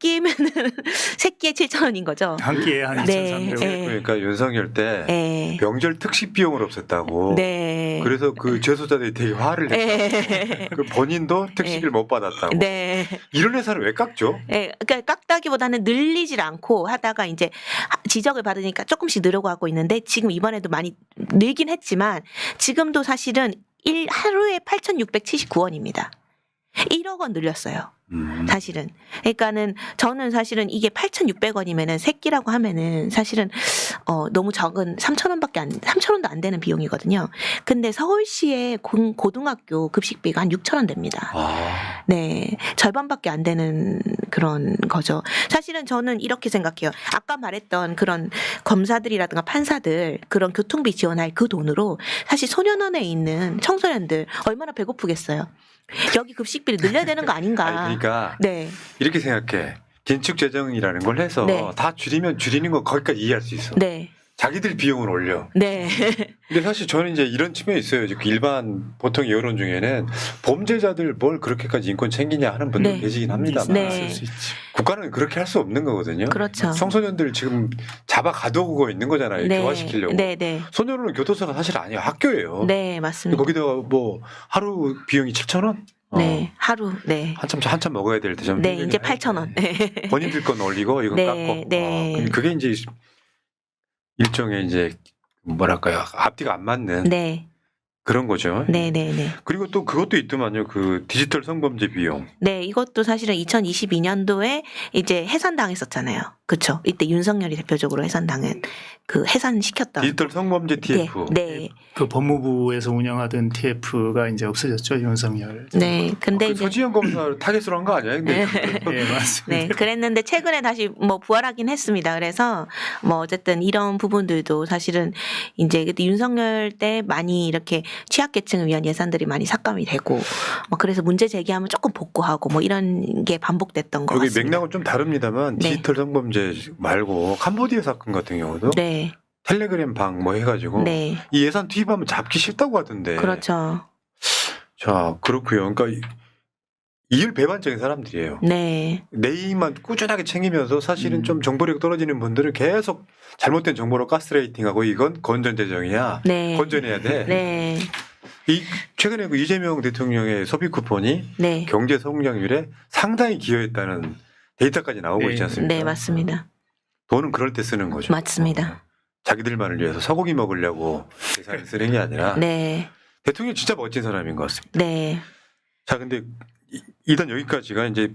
끼면은 세 끼에 7,000원인 거죠. 한 끼에 한 네, 2,300원. 네. 그러니까 윤석열 때 네. 명절 특식 비용을 없앴다고. 네. 그래서 그 재소자들이 되게 화를 냈어요. 네. 그 본인도 특식을 못 받았다고. 네. 이런 회사를 왜 깎죠? 예, 그러니까 깎다기보다는 늘리질 않고 하다가 이제 지적을 받으니까 조금씩 늘어가고 있는데 지금 이번에도 많이 늘긴 했지만 지금도 사실은 하루에 8,679원입니다. 1억 원 늘렸어요. 사실은. 그러니까는 저는 사실은 이게 8,600원이면은 세 끼라고 하면은 사실은 너무 적은 3,000원도 안 되는 비용이거든요. 근데 서울시의 고등학교 급식비가 한 6,000원 됩니다. 아, 네. 절반밖에 안 되는 그런 거죠. 사실은 저는 이렇게 생각해요. 아까 말했던 그런 검사들이라든가 판사들 그런 교통비 지원할 그 돈으로 사실 소년원에 있는 청소년들 얼마나 배고프겠어요. 여기 급식비를 늘려야 되는 거 아닌가. 아니, 그러니까 네. 이렇게 생각해. 긴축 재정이라는 걸 해서 네. 다 줄이면 줄이는 거 거기까지 이해할 수 있어. 네. 자기들 비용을 올려. 네. 근데 사실 저는 이제 이런 측면이 있어요. 이제 그 일반 보통 여론 중에는 범죄자들 뭘 그렇게까지 인권 챙기냐 하는 분들 네. 계시긴 합니다만 네. 있을 수 있지. 국가는 그렇게 할 수 없는 거거든요. 그렇죠. 청소년들 지금 잡아 가두고 있는 거잖아요. 네. 교화시키려고. 네, 네. 소년원은 교도소가 사실 아니에요. 학교예요. 네, 맞습니다. 거기다가 뭐 하루 비용이 7,000원? 네. 하루. 네. 한참 먹어야 될 때 좀. 네, 이제 8,000원. 네. 본인들 건 올리고 이건 네, 깎고. 네. 근데 그게 이제 일종의 이제 뭐랄까요 앞뒤가 안 맞는 네. 그런 거죠. 네, 네, 네. 그리고 또 그것도 있더만요. 그 디지털 성범죄 비용. 네, 이것도 사실은 2022년도에 이제 해산당했었잖아요. 그렇죠. 이때 윤석열이 대표적으로 해산당한 그 해산시켰던. 디지털 성범죄 TF. 네. 그 법무부에서 운영하던 TF가 이제 없어졌죠, 윤석열. 네. 근데 그 이제 서지현 검사 타겟으로 한 거 아니에요? 근데 네, 맞습니다. 네, 그랬는데 최근에 다시 뭐 부활하긴 했습니다. 그래서 뭐 어쨌든 이런 부분들도 사실은 이제 그때 윤석열 때 많이 이렇게 취약계층을 위한 예산들이 많이 삭감이 되고 뭐 그래서 문제 제기하면 조금 복구하고 뭐 이런 게 반복됐던 것 여기 같습니다. 맥락은 좀 다릅니다만 네. 디지털 성범죄 말고 캄보디아 사건 같은 경우도 네, 텔레그램 방 뭐 해가지고 네, 이 예산 투입하면 잡기 쉽다고 하던데. 그렇죠. 자 그렇고요. 그러니까 이율배반적인 사람들이에요. 네, 내 이익만 꾸준하게 챙기면서 사실은 좀 정보력 떨어지는 분들은 계속 잘못된 정보로 가스레이팅하고 이건 건전 재정이야. 네, 건전해야 돼. 네, 이 최근에 그 이재명 대통령의 소비 쿠폰이 네, 경제 성장률에 상당히 기여했다는 데이터까지 나오고 네. 있지 않습니까? 네, 맞습니다. 돈은 그럴 때 쓰는 거죠. 맞습니다. 자기들만을 위해서 소고기 먹으려고 예산을 쓰는 게 아니라 네, 대통령이 진짜 멋진 사람인 것 같습니다. 네, 자, 근데 일단 여기까지가 이제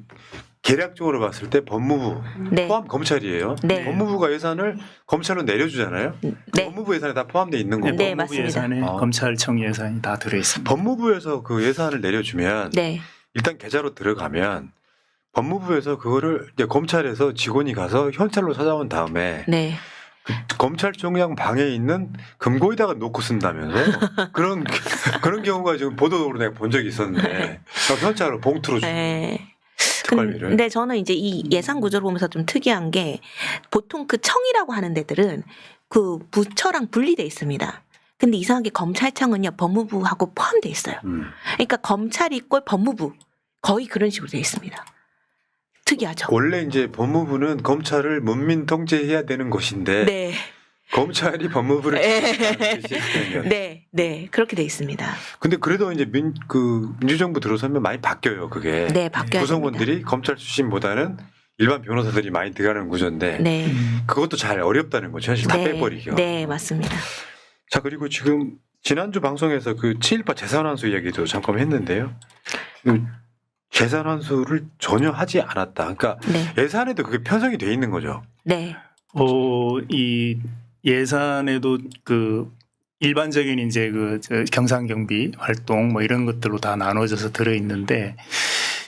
계략적으로 봤을 때 법무부 네, 포함 검찰이에요. 네. 법무부가 예산을 검찰로 내려주잖아요. 네, 법무부 예산에 다 포함되어 있는 거고 네, 법무부 맞습니다. 예산에 아. 검찰청 예산이 다 들어있습니다. 법무부에서 그 예산을 내려주면 네, 일단 계좌로 들어가면 법무부에서 그거를 이제 검찰에서 직원이 가서 현찰로 찾아온 다음에 네. 그 검찰총장 방에 있는 금고에다가 놓고 쓴다면서요. 그런 경우가 지금 보도로 내가 본 적이 있었는데 현찰로 봉투로 주는 네. 특활비를. 근데 저는 이제 이 예산 구조를 보면서 좀 특이한 게 보통 그 청이라고 하는 데들은 그 부처랑 분리돼 있습니다. 근데 이상하게 검찰청은요 법무부하고 포함돼 있어요. 그러니까 검찰이 있고 법무부 거의 그런 식으로 돼 있습니다. 특이하죠. 원래 이제 법무부는 검찰을 문민 통제해야 되는 곳인데 네, 검찰이 법무부를 네. 지휘하는 시스템이었어요. 네, 네 그렇게 돼 있습니다. 근데 그래도 이제 민주정부 들어서면 많이 바뀌어요. 그게 네, 바뀌어야 구성원들이 됩니다. 검찰 출신보다는 일반 변호사들이 많이 들어가는 구조인데 네, 그것도 잘 어렵다는 거죠. 사실 다 네, 빼버리기가. 네, 맞습니다. 자 그리고 지금 지난주 방송에서 그 친일파 재산환수 이야기도 잠깐 했는데요. 그 재산환수를 전혀 하지 않았다. 그러니까 네, 예산에도 그게 편성이 돼 있는 거죠. 네, 이 예산에도 그 일반적인 이제 저 경상경비 활동 뭐 이런 것들로 다 나눠져서 들어 있는데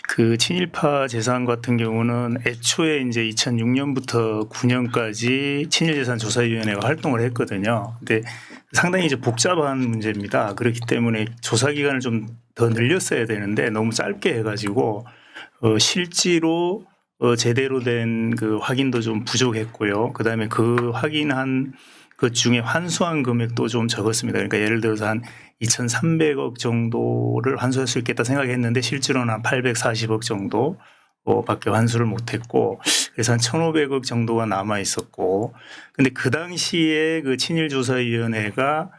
그 친일파 재산 같은 경우는 애초에 이제 2006년부터 9년까지 친일재산조사위원회가 활동을 했거든요. 근데 상당히 이제 복잡한 문제입니다. 그렇기 때문에 조사 기간을 좀 더 늘렸어야 되는데 너무 짧게 해가지고 실제로 제대로 된 그 확인도 좀 부족했고요. 그다음에 그 확인한 것 중에 환수한 금액도 좀 적었습니다. 그러니까 예를 들어서 한 2,300억 정도를 환수할 수 있겠다 생각했는데 실제로는 한 840억 정도 밖에 환수를 못했고 그래서 한 1,500억 정도가 남아 있었고 근데 그 당시에 그 친일조사위원회가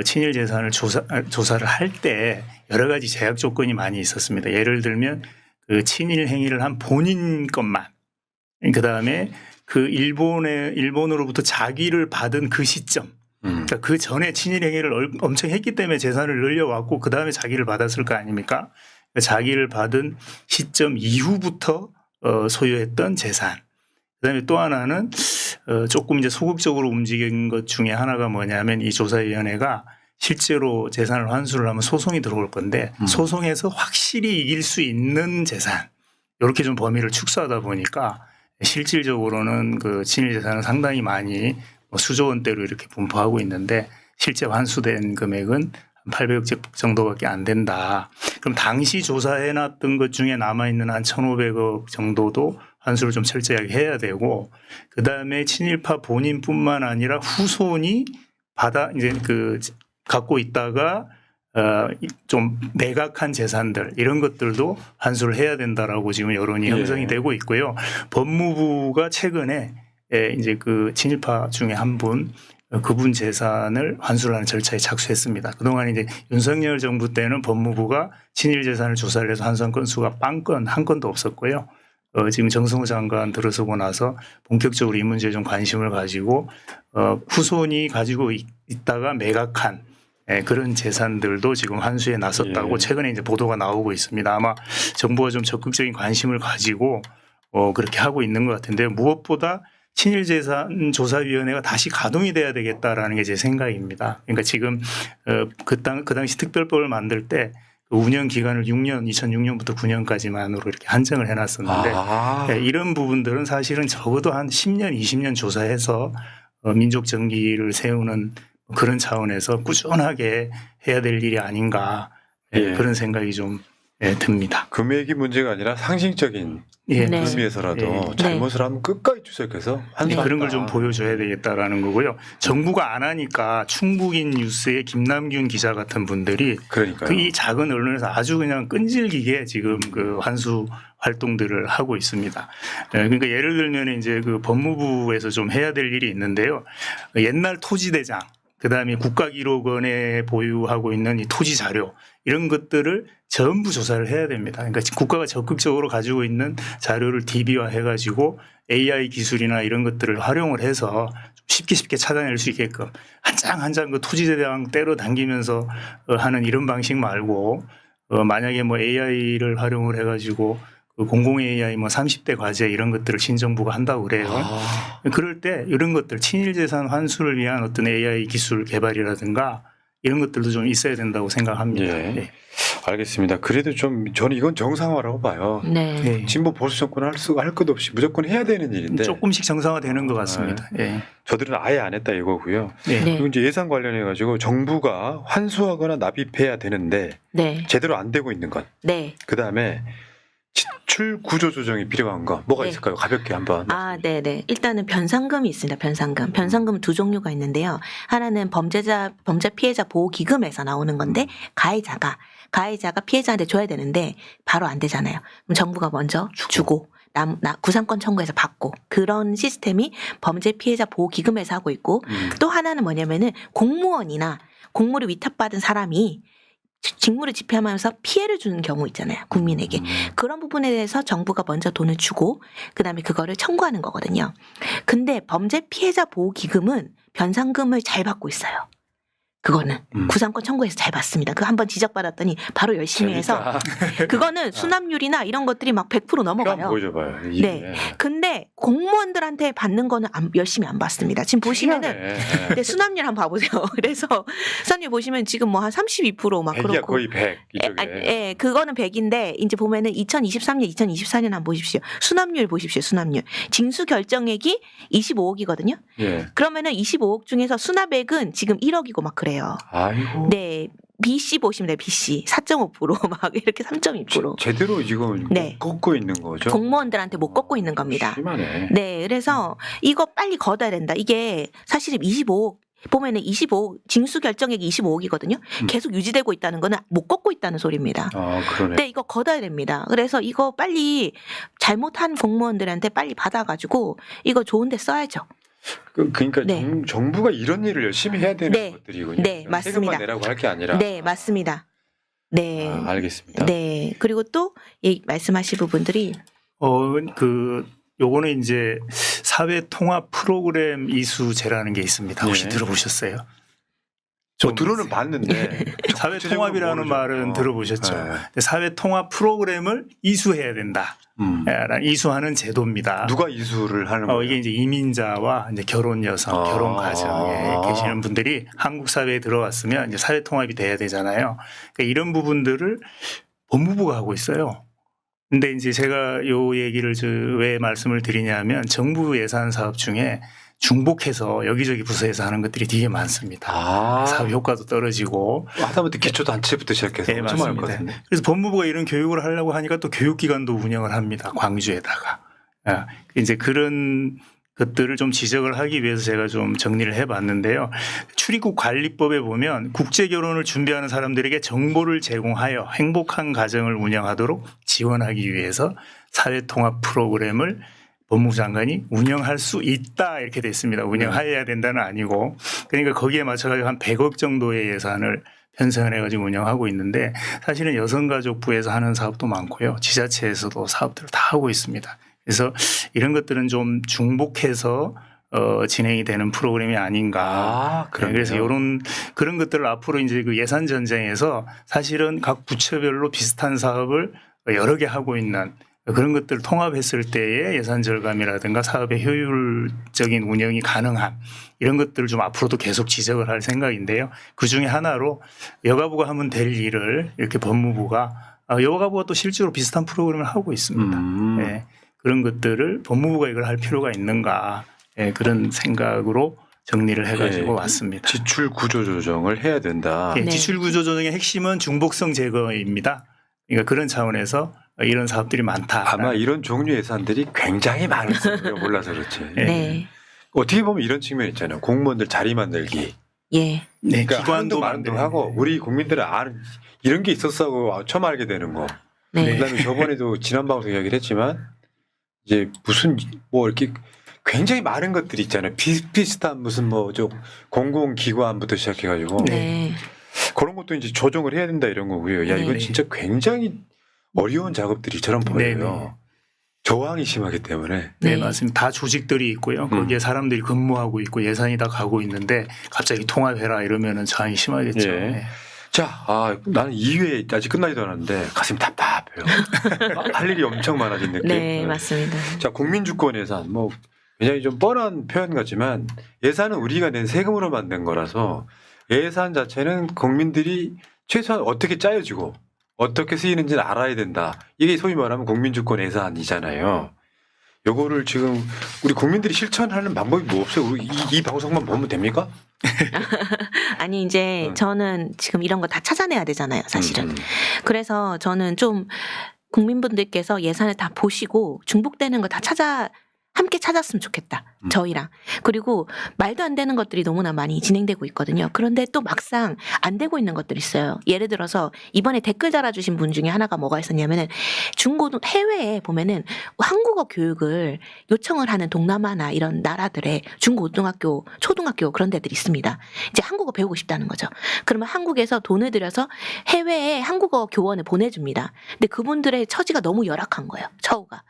친일 재산을 조사를 할 때 여러 가지 제약 조건이 많이 있었습니다. 예를 들면 그 친일 행위를 한 본인 것만 그 다음에 그 일본으로부터 자기를 받은 그 시점 그러니까 그 전에 친일 행위를 엄청 했기 때문에 재산을 늘려왔고 그 다음에 자기를 받았을 거 아닙니까? 자기를 받은 시점 이후부터 소유했던 재산. 그다음에 또 하나는 조금 이제 소극적으로 움직인 것 중에 하나가 뭐냐면 이 조사위원회가 실제로 재산을 환수를 하면 소송이 들어올 건데 소송에서 확실히 이길 수 있는 재산 이렇게 좀 범위를 축소하다 보니까 실질적으로는 그 친일 재산은 상당히 많이 수조 원대로 이렇게 분포하고 있는데 실제 환수된 금액은 800억 정도밖에 안 된다. 그럼 당시 조사해놨던 것 중에 남아있는 한 1,500억 정도도 환수를 좀 철저하게 해야 되고, 그 다음에 친일파 본인뿐만 아니라 후손이 이제 갖고 있다가 좀 매각한 재산들 이런 것들도 환수를 해야 된다라고 지금 여론이 형성이 되고 있고요. 법무부가 최근에 이제 그 친일파 중에 한 분 그분 재산을 환수를 하는 절차에 착수했습니다. 그동안 이제 윤석열 정부 때는 법무부가 친일 재산을 조사를 해서 환수한 건수가 한 건도 없었고요. 지금 정성호 장관 들어서고 나서 본격적으로 이 문제에 좀 관심을 가지고 후손이 가지고 있다가 매각한 그런 재산들도 지금 환수에 나섰다고 최근에 이제 보도가 나오고 있습니다. 아마 정부가 좀 적극적인 관심을 가지고 그렇게 하고 있는 것 같은데 무엇보다 친일재산조사위원회가 다시 가동이 돼야 되겠다라는 게 제 생각입니다. 그러니까 지금 그 당시 특별법을 만들 때 운영 기간을 2006년부터 9년까지만으로 이렇게 한정을 해놨었는데 이런 부분들은 사실은 적어도 한 10년, 20년 조사해서 민족 정기를 세우는 그런 차원에서 꾸준하게 해야 될 일이 아닌가 그런 생각이 좀 듭니다. 금액이 문제가 아니라 상징적인 의미에서라도 잘못을 하면 끝까지 추적해서 환수한다. 그런 걸 좀 보여줘야 되겠다라는 거고요. 정부가 안 하니까 충북인 뉴스의 김남균 기자 같은 분들이 이 작은 언론에서 아주 그냥 끈질기게 지금 그 환수 활동들을 하고 있습니다. 그러니까 예를 들면 이제 그 법무부에서 좀 해야 될 일이 있는데요. 옛날 토지대장 그다음에 국가기록원에 보유하고 있는 이 토지 자료 이런 것들을 전부 조사를 해야 됩니다. 그러니까 국가가 적극적으로 가지고 있는 자료를 DB화 해가지고 AI 기술이나 이런 것들을 활용을 해서 쉽게 찾아낼 수 있게끔 한 장 한 장 그 토지대장 때로 당기면서 하는 이런 방식 말고 만약에 뭐 AI를 활용을 해가지고 공공 AI 뭐 30대 과제 이런 것들을 신정부가 한다고 그래요. 그럴 때 이런 것들 친일재산 환수를 위한 어떤 AI 기술 개발이라든가 이런 것들도 좀 있어야 된다고 생각합니다. 알겠습니다. 그래도 좀 저는 이건 정상화라고 봐요. 진보 보수 정권은 할 것 없이 무조건 해야 되는 일인데 조금씩 정상화되는 것 같습니다. 저들은 아예 안 했다 이거고요. 그리고 이제 예산 관련해 가지고 정부가 환수하거나 납입해야 되는데 제대로 안 되고 있는 것. 그 다음에 지출 구조 조정이 필요한 거 뭐가 있을까요? 가볍게 한번. 일단은 변상금이 있습니다. 변상금 두 종류가 있는데요. 하나는 범죄 피해자 보호 기금에서 나오는 건데 가해자가 피해자한테 줘야 되는데 바로 안 되잖아요. 그럼 정부가 먼저 주고 구상권 청구해서 받고 그런 시스템이 범죄 피해자 보호 기금에서 하고 있고 또 하나는 뭐냐면은 공무를 위탁받은 사람이 직무를 집행하면서 피해를 주는 경우 있잖아요. 국민에게. 그런 부분에 대해서 정부가 먼저 돈을 주고 그다음에 그거를 청구하는 거거든요. 근데 범죄 피해자 보호기금은 변상금을 잘 받고 있어요. 그거는 구상권 청구해서 잘 받습니다. 그거 한번 지적받았더니 바로 열심히 해서 그거는 수납률이나 이런 것들이 막 100% 넘어가요. 보여줘봐요. 근데 공무원들한테 받는 거는 열심히 안 받습니다. 지금 보시면은 수납률 한번 봐보세요. 그래서 수납률 보시면 지금 뭐 한 32% 막 100이야, 그렇고 거의 100 이쪽에. 그거는 100인데 이제 보면은 2023년, 2024년 한번 보십시오. 수납률 보십시오. 수납률. 징수 결정액이 25억이거든요. 그러면은 25억 중에서 수납액은 지금 1억이고 막 그래요. 아이고. BC 보시면 돼요. BC 4.5%막 이렇게 3.2%. 제대로 지금 꺾고 있는 거죠. 공무원들한테 못 꺾고 있는 겁니다. 심하네. 그래서 이거 빨리 걷어야 된다. 이게 사실은 25억 보면은 25 징수 결정액이 25억이거든요. 계속 유지되고 있다는 거는 못 걷고 있다는 소리입니다. 그러네. 네, 이거 걷어야 됩니다. 그래서 이거 빨리 잘못한 공무원들한테 빨리 받아가지고 이거 좋은데 써야죠. 그러니까 네. 정부가 이런 일을 열심히 해야 되는 네. 것들이군요. 네, 세금만 맞습니다. 내라고 할 게 아니라. 네, 맞습니다. 네. 알겠습니다. 네. 그리고 또 말씀하실 부분들이 요거는 이제 사회 통합 프로그램 이수제라는 게 있습니다. 혹시 예. 들어보셨어요? 들어는 봤는데 사회 구체적으로 통합이라는 모르죠. 말은 들어보셨죠. 네. 근데 사회 통합 프로그램을 이수해야 된다. 이수하는 제도입니다. 누가 이수를 하는 거예요? 이게 이제 이민자와 이제 결혼 여성, 결혼 가정에 계시는 분들이 한국 사회에 들어왔으면 이제 사회 통합이 돼야 되잖아요. 그러니까 이런 부분들을 법무부가 하고 있어요. 근데 이제 제가 요 얘기를 왜 말씀을 드리냐면 정부 예산 사업 중에 중복해서 여기저기 부서에서 하는 것들이 되게 많습니다. 사업 효과도 떨어지고 하다못해 기초단체부터 시작해서 네, 엄청 많을 것 맞습니다. 같은데. 그래서 법무부가 이런 교육을 하려고 하니까 또 교육기관도 운영을 합니다. 광주에다가. 이제 그런 것들을 좀 지적을 하기 위해서 제가 좀 정리를 해봤는데요. 출입국 관리법에 보면 국제 결혼을 준비하는 사람들에게 정보를 제공하여 행복한 가정을 운영하도록 지원하기 위해서 사회통합 프로그램을 법무부 장관이 운영할 수 있다 이렇게 돼 있습니다. 운영해야 된다는 아니고 그러니까 거기에 맞춰가지고 한 100억 정도의 예산을 편성을 해가지고 운영하고 있는데 사실은 여성가족부에서 하는 사업도 많고요. 지자체에서도 사업들을 다 하고 있습니다. 그래서 이런 것들은 좀 중복해서 진행이 되는 프로그램이 아닌가. 그래서 그런 것들을 앞으로 이제 그 예산 전쟁에서 사실은 각 부처별로 비슷한 사업을 여러 개 하고 있는 그런 것들을 통합했을 때의 예산 절감이라든가 사업의 효율적인 운영이 가능한 이런 것들을 좀 앞으로도 계속 지적을 할 생각인데요. 그 중에 하나로 여가부가 하면 될 일을 이렇게 법무부가 여가부가 또 실제로 비슷한 프로그램을 하고 있습니다. 네. 그런 것들을 법무부가 이걸 할 필요가 있는가 그런 생각으로 정리를 해가지고 왔습니다. 지출 구조 조정을 해야 된다. 네. 지출 구조 조정의 핵심은 중복성 제거입니다. 그러니까 그런 차원에서 이런 사업들이 많다. 아마 이런 종류 예산들이 굉장히 많았어요. 몰라서 그렇지. 네. 어떻게 보면 이런 측면 있잖아요. 공무원들 자리 만들기. 예. 네, 그러니까 기관도 하고 우리 국민들은 이런 게 있었어 처음 알게 되는 거. 네. 그다음에 저번에도 지난 방송 이야기를 했지만 이제 무슨 이렇게 굉장히 많은 것들이 있잖아요. 비슷비슷한 무슨 공공기관부터 시작해가지고 네. 그런 것도 이제 조정을 해야 된다 이런 거고요. 야, 이건 진짜 굉장히 어려운 작업들이처럼 보여요. 저항이 심하기 때문에. 네, 맞습니다. 다 조직들이 있고요. 거기에 사람들이 근무하고 있고 예산이 다 가고 있는데 갑자기 통합해라 이러면은 저항이 심하겠죠. 예. 네. 자, 나는 2회 아직 끝나지도 않았는데 가슴이 답답해요. 할 일이 엄청 많아진 느낌. 네, 맞습니다. 자, 국민주권 예산 굉장히 좀 뻔한 표현 같지만 예산은 우리가 낸 세금으로 만든 거라서 예산 자체는 국민들이 최소한 어떻게 짜여지고 어떻게 쓰이는지는 알아야 된다. 이게 소위 말하면 국민주권 예산이잖아요. 요거를 지금 우리 국민들이 실천하는 방법이 뭐 없어요? 우리 이 방송만 보면 됩니까? 아니 이제 저는 지금 이런 거 다 찾아내야 되잖아요, 사실은. 그래서 저는 좀 국민분들께서 예산을 다 보시고 중복되는 거 다 함께 찾았으면 좋겠다. 저희랑. 그리고 말도 안 되는 것들이 너무나 많이 진행되고 있거든요. 그런데 또 막상 안 되고 있는 것들이 있어요. 예를 들어서 이번에 댓글 달아주신 분 중에 하나가 뭐가 있었냐면은 해외에 보면은 한국어 교육을 요청을 하는 동남아나 이런 나라들의 중고등학교, 초등학교 그런 데들이 있습니다. 이제 한국어 배우고 싶다는 거죠. 그러면 한국에서 돈을 들여서 해외에 한국어 교원을 보내줍니다. 근데 그분들의 처지가 너무 열악한 거예요. 처우가.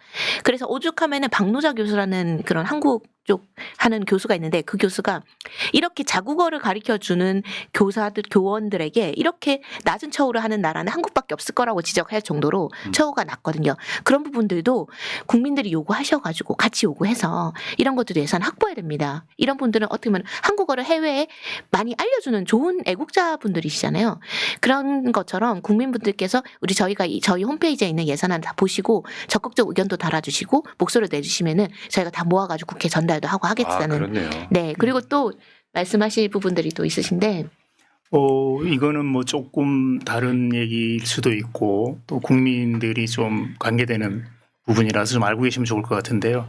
그래서 오죽하면은 박노자 교수라는 그런 한국 쪽 하는 교수가 있는데 그 교수가 이렇게 자국어를 가르쳐주는 교원들에게 이렇게 낮은 처우를 하는 나라는 한국밖에 없을 거라고 지적할 정도로 처우가 낮거든요. 그런 부분들도 국민들이 요구하셔가지고 같이 요구해서 이런 것들도 예산 확보해야 됩니다. 이런 분들은 어떻게 보면 한국어를 해외에 많이 알려주는 좋은 애국자분들이시잖아요. 그런 것처럼 국민분들께서 저희 홈페이지에 있는 예산안 다 보시고 적극적 의견도 달아주시고 목소리를 내주시면은 저희가 다 모아가지고 국회 전달도 하고 하겠다는. 그렇네요. 네. 그리고 또 말씀하실 부분들이 또 있으신데. 이거는 조금 다른 얘기일 수도 있고 또 국민들이 좀 관계되는 부분이라서 좀 알고 계시면 좋을 것 같은데요.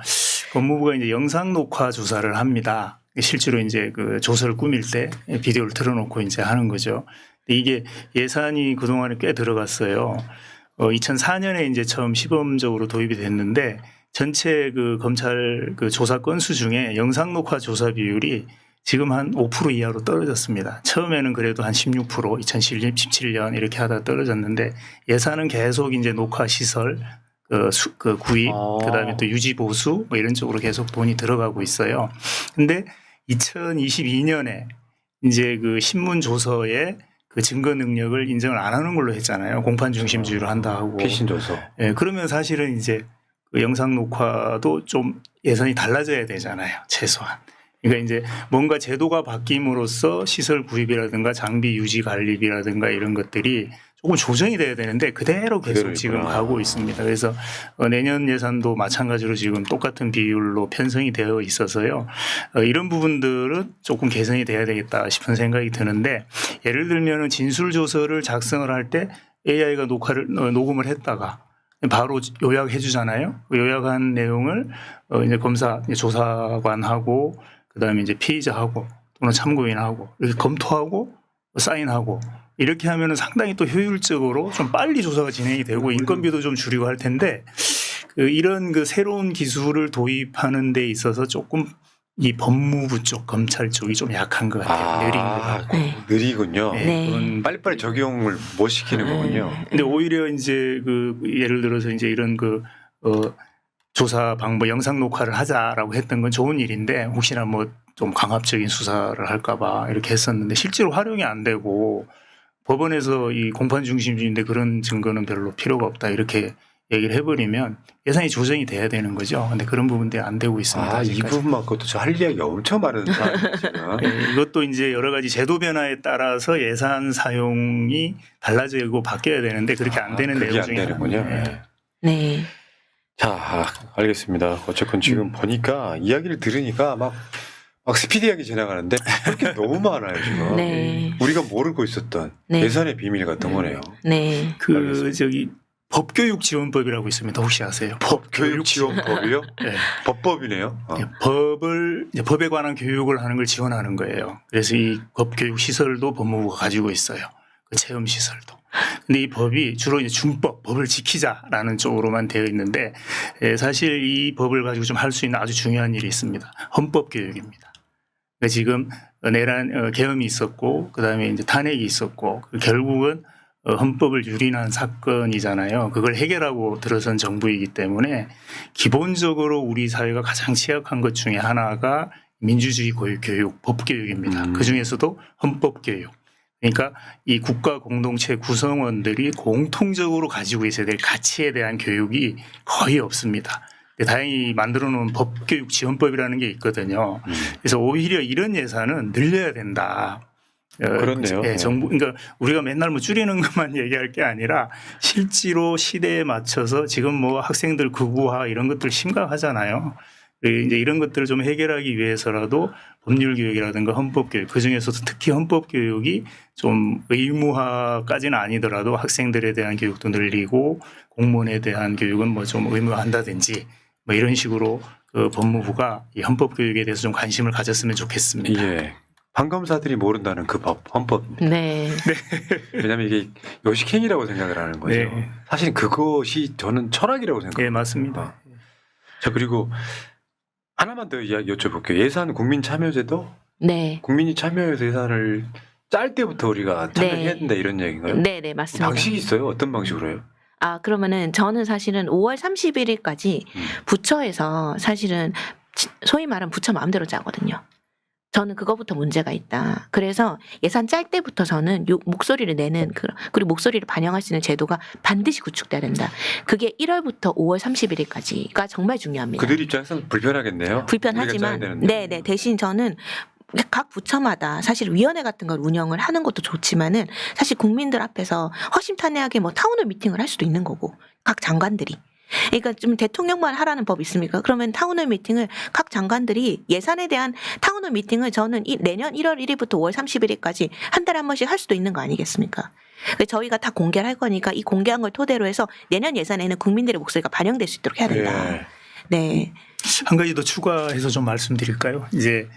법무부가 이제 영상 녹화 조사를 합니다. 실제로 이제 그 조서를 꾸밀 때 비디오를 틀어놓고 이제 하는 거죠. 근데 이게 예산이 그동안에 꽤 들어갔어요. 2004년에 이제 처음 시범적으로 도입이 됐는데 전체 그 검찰 그 조사 건수 중에 영상 녹화 조사 비율이 지금 한 5% 이하로 떨어졌습니다. 처음에는 그래도 한 16%, 2017년 이렇게 하다 떨어졌는데 예산은 계속 이제 녹화 시설 그 구입, 그다음에 또 유지 보수 뭐 이런 쪽으로 계속 돈이 들어가고 있어요. 근데 2022년에 이제 그 신문 조서에 그 증거 능력을 인정을 안 하는 걸로 했잖아요. 공판 중심주의로 한다 하고. 피신 조서. 예, 그러면 사실은 이제 그 영상 녹화도 좀 예산이 달라져야 되잖아요. 최소한. 그러니까 이제 뭔가 제도가 바뀜으로써 시설 구입이라든가 장비 유지 관리비라든가 이런 것들이 조금 조정이 돼야 되는데 그대로 계속 지금 있구나. 가고 있습니다. 그래서 내년 예산도 마찬가지로 지금 똑같은 비율로 편성이 되어 있어서요. 이런 부분들은 조금 개선이 돼야 되겠다 싶은 생각이 드는데 예를 들면 진술 조서를 작성을 할 때 AI가 녹음을 했다가 바로 요약해 주잖아요. 그 요약한 내용을 이제 검사, 이제 조사관하고 그다음에 이제 피의자하고 또는 참고인하고 이렇게 검토하고 사인하고 이렇게 하면은 상당히 또 효율적으로 좀 빨리 조사가 진행이 되고 인건비도 좀 줄이고 할 텐데 이런 그 새로운 기술을 도입하는 데 있어서 조금 이 법무부 쪽 검찰 쪽이 좀 약한 것 같아요. 느린 것 같고. 네. 느리군요. 네. 그런 빨리빨리 적용을 못 시키는 거군요. 근데 오히려 이제 그 예를 들어서 이제 이런 그 조사 방법 영상 녹화를 하자라고 했던 건 좋은 일인데 혹시나 뭐 좀 강압적인 수사를 할까봐 이렇게 했었는데 실제로 활용이 안 되고 법원에서 이 공판 중심주의인데 그런 증거는 별로 필요가 없다 이렇게 얘기를 해버리면 예산이 조정이 돼야 되는 거죠. 근데 그런 부분들이 안 되고 있습니다. 이 아직까지. 부분만 것도 저 할 이야기가 엄청 많은 상황이에요, 지금. 네, 이것도 이제 여러 가지 제도 변화에 따라서 예산 사용이 달라지고 바뀌어야 되는데 그렇게 안 되는 그게 내용 안 중에 되는군요. 하나입니다. 네. 네. 자, 알겠습니다. 어쨌건 지금 보니까 이야기를 들으니까 막 스피디하게 지나가는데 그렇게 너무 많아요, 지금. 네. 우리가 모르고 있었던 네. 예산의 비밀 같은 거네요. 네. 그 알겠습니다. 저기 법교육 지원법이라고 있습니다. 혹시 아세요? 교육 지원법이요? 네. 법법이네요. 네, 이제 법에 관한 교육을 하는 걸 지원하는 거예요. 그래서 이 법교육 시설도 법무부가 가지고 있어요. 그 체험 시설도. 근데 이 법이 주로 이제 준법, 법을 지키자라는 쪽으로만 되어 있는데 사실 이 법을 가지고 좀 할 수 있는 아주 중요한 일이 있습니다. 헌법 교육입니다. 그러니까 지금 내란 계엄이 있었고 그다음에 이제 탄핵이 있었고 결국은 헌법을 유린한 사건이잖아요. 그걸 해결하고 들어선 정부이기 때문에 기본적으로 우리 사회가 가장 취약한 것 중에 하나가 민주주의 교육, 법교육입니다. 그중에서도 헌법교육. 그러니까 이 국가 공동체 구성원들이 공통적으로 가지고 있어야 될 가치에 대한 교육이 거의 없습니다. 다행히 만들어 놓은 법교육 지원법이라는 게 있거든요. 그래서 오히려 이런 예산은 늘려야 된다. 그렇네요. 네, 정부, 그러니까 우리가 맨날 뭐 줄이는 것만 얘기할 게 아니라 실제로 시대에 맞춰서 지금 뭐 학생들 극우화 이런 것들 심각하잖아요. 이제 이런 것들을 좀 해결하기 위해서라도 법률 교육이라든가 헌법 교육, 그 중에서도 특히 헌법 교육이 좀 의무화까지는 아니더라도 학생들에 대한 교육도 늘리고 공무원에 대한 교육은 뭐 좀 의무화한다든지 뭐 이런 식으로 그 법무부가 이 헌법 교육에 대해서 좀 관심을 가졌으면 좋겠습니다. 예. 판검사들이 모른다는 그 법, 헌법. 네. 왜냐하면 이게 요식행위라고 생각을 하는 거죠. 네. 사실 그것이 저는 철학이라고 생각합니다. 예, 맞습니다. 자, 그리고 하나만 더 여쭤볼게요. 예산 국민 참여제도 네. 국민이 참여해서 예산을 짤 때부터 우리가 참여해야 된다 이런 얘기인가요? 네, 네, 맞습니다. 방식이 있어요? 어떤 방식으로 해요? 그러면은 저는 사실은 5월 31일까지 부처에서 사실은 소위 말하는 부처 마음대로 짜거든요. 저는 그거부터 문제가 있다. 그래서 예산 짤 때부터 저는 목소리를 내는 그리고 목소리를 반영할 수 있는 제도가 반드시 구축돼야 된다. 그게 1월부터 5월 31일까지가 정말 중요합니다. 그들 입장에서는 불편하겠네요. 불편하지만 네, 대신 저는 각 부처마다 사실 위원회 같은 걸 운영을 하는 것도 좋지만은 사실 국민들 앞에서 허심탄회하게 뭐 타운홀 미팅을 할 수도 있는 거고 각 장관들이. 그러니까 좀 대통령만 하라는 법 있습니까? 그러면 타운홀 미팅을 각 장관들이 예산에 대한 타운홀 미팅을 저는 내년 1월 1일부터 5월 31일까지 한 달에 한 번씩 할 수도 있는 거 아니겠습니까? 저희가 다 공개를 할 거니까 이 공개한 걸 토대로 해서 내년 예산에는 국민들의 목소리가 반영될 수 있도록 해야 된다. 예. 네. 한 가지 더 추가해서 좀 말씀드릴까요? 이제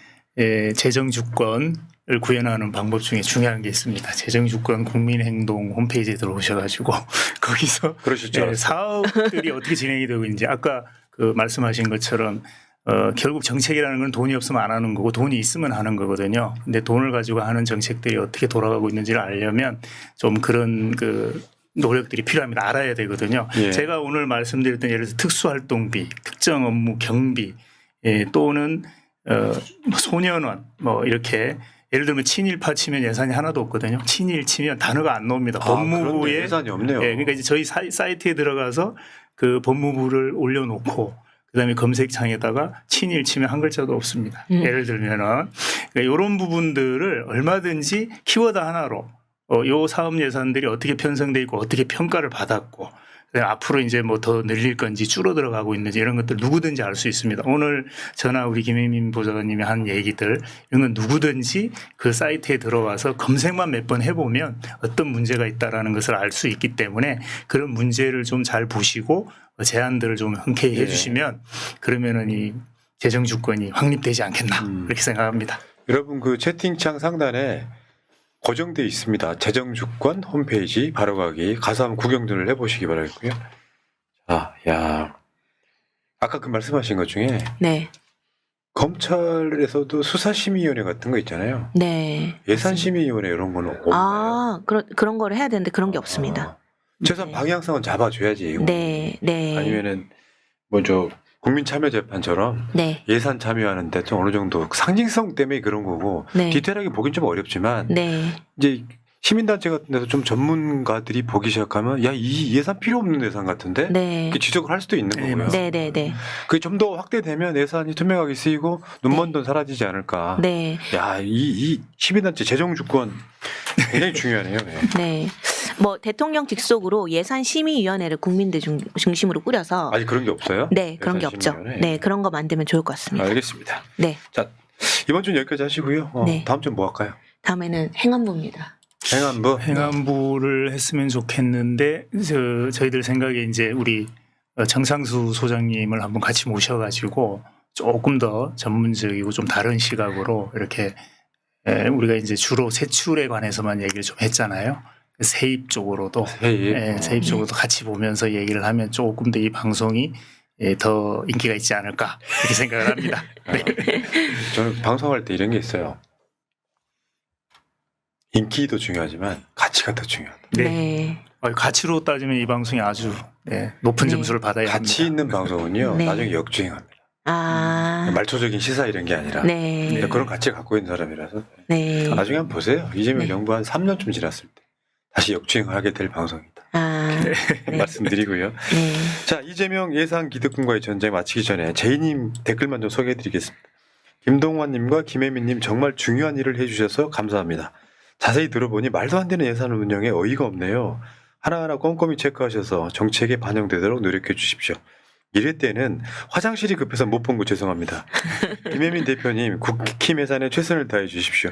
재정 주권을 구현하는 방법 중에 중요한 게 있습니다. 재정 주권 국민행동 홈페이지에 들어오셔가지고 거기서 그러셨죠. 사업들이 어떻게 진행이 되고 있는지 아까 그 말씀하신 것처럼 결국 정책이라는 건 돈이 없으면 안 하는 거고 돈이 있으면 하는 거거든요. 근데 돈을 가지고 하는 정책들이 어떻게 돌아가고 있는지를 알려면 좀 그런 그 노력들이 필요합니다. 알아야 되거든요. 예. 제가 오늘 말씀드렸던 예를 들어서 특수활동비, 특정 업무 경비 또는 소년원 뭐 이렇게 예를 들면 친일파 치면 예산이 하나도 없거든요. 친일 치면 단어가 안 나옵니다. 그런데 법무부에 예산이 없네요. 그러니까 이제 저희 사이트에 들어가서 그 법무부를 올려놓고 그다음에 검색창에다가 친일 치면 한 글자도 없습니다. 예를 들면은 그러니까 이런 부분들을 얼마든지 키워드 하나로 요 사업 예산들이 어떻게 편성돼 있고 어떻게 평가를 받았고 앞으로 이제 뭐 더 늘릴 건지 줄어들어 가고 있는지 이런 것들 누구든지 알 수 있습니다. 오늘 전화 우리 김혜민 보좌관님이 한 얘기들 이런 건 누구든지 그 사이트에 들어가서 검색만 몇 번 해보면 어떤 문제가 있다라는 것을 알 수 있기 때문에 그런 문제를 좀 잘 보시고 제안들을 좀 흔쾌히 예. 해주시면 그러면은 이 재정 주권이 확립되지 않겠나 그렇게 생각합니다. 여러분 그 채팅창 상단에 고정되어 있습니다. 재정주권 홈페이지 바로가기 가서 한번 구경 좀 해보시기 바라겠고요. 야 아까 그 말씀하신 것 중에 네. 검찰에서도 수사심의위원회 같은 거 있잖아요. 네. 예산심의위원회 이런 거는 없나요? 그런 거를 해야 되는데 그런 게 없습니다. 최소한 네. 방향성은 잡아줘야지. 이거. 네. 네. 아니면은 먼저 국민참여재판처럼 네. 예산 참여하는데 좀 어느 정도 상징성 때문에 그런 거고 네. 디테일하게 보긴 좀 어렵지만 네. 이제 시민단체 같은 데서 좀 전문가들이 보기 시작하면 야, 이 예산 필요 없는 예산 같은데 네. 이렇게 지적을 할 수도 있는 네, 거고요. 네. 네. 네. 그게 좀 더 확대되면 예산이 투명하게 쓰이고 눈먼 돈 사라지지 않을까. 네. 야, 이 시민단체 재정주권 굉장히 중요하네요. 네. 네. 뭐 대통령 직속으로 예산심의위원회를 국민들 중심으로 꾸려서 아직 그런 게 없어요? 네, 그런 게 없죠. 예산심의위원회? 네, 그런 거 만들면 좋을 것 같습니다. 알겠습니다. 네. 자, 이번 주는 여기까지 하시고요. 네. 다음 주는 뭐 할까요? 다음에는 행안부입니다. 행안부. 행안부를 했으면 좋겠는데 저희들 생각에 이제 우리 정상수 소장님을 한번 같이 모셔가지고 조금 더 전문적이고 좀 다른 시각으로 이렇게 우리가 이제 주로 세출에 관해서만 얘기를 좀 했잖아요. 세입 쪽으로도 세입. 세입 쪽으로도 같이 보면서 얘기를 하면 조금 더 이 방송이 더 인기가 있지 않을까 이렇게 생각을 합니다. 네. 저는 방송할 때 이런 게 있어요. 인기도 중요하지만 가치가 더 중요하다. 네. 네. 가치로 따지면 이 방송이 아주 높은 네. 점수를 받아야 가치 합니다. 있는 방송은요. 네. 나중에 역주행합니다. 말초적인 시사 이런 게 아니라 네. 그런 가치를 갖고 있는 사람이라서 네. 나중에 한번 보세요. 이재명 네. 정부 한 3년쯤 지났을 때 다시 역주행을 하게 될 방송이다. 네. 말씀드리고요. 네. 자, 이재명 예산 기득권과의 전쟁 마치기 전에 제이님 댓글만 좀 소개해드리겠습니다. 김동환님과 김혜민님 정말 중요한 일을 해주셔서 감사합니다. 자세히 들어보니 말도 안 되는 예산 운영에 어이가 없네요. 하나하나 꼼꼼히 체크하셔서 정책에 반영되도록 노력해 주십시오. 이럴 때는 화장실이 급해서 못 본 거 죄송합니다. 김혜민 대표님 국힘 예산에 최선을 다해 주십시오.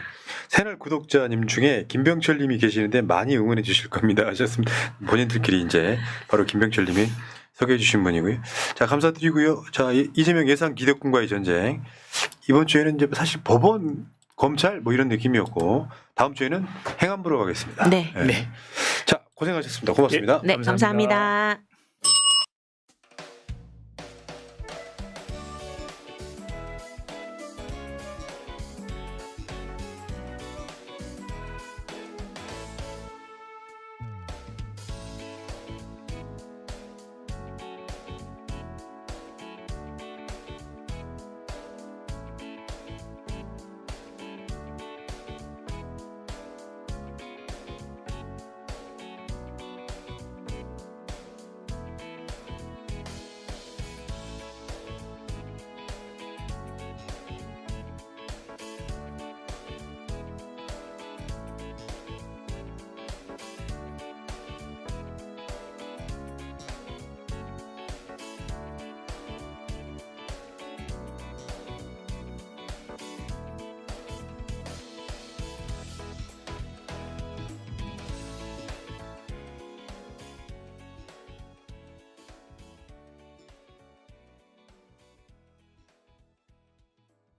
새날 구독자님 중에 김병철 님이 계시는데 많이 응원해 주실 겁니다 하셨습니다. 본인들끼리 이제 바로 김병철 님이 소개해 주신 분이고요. 자, 감사드리고요. 자, 이재명 예산 기득권과의 전쟁. 이번 주에는 이제 사실 법원, 검찰 뭐 이런 느낌이었고 다음 주에는 행안부로 가겠습니다. 네. 네. 자, 고생하셨습니다. 고맙습니다. 네, 감사합니다. 감사합니다.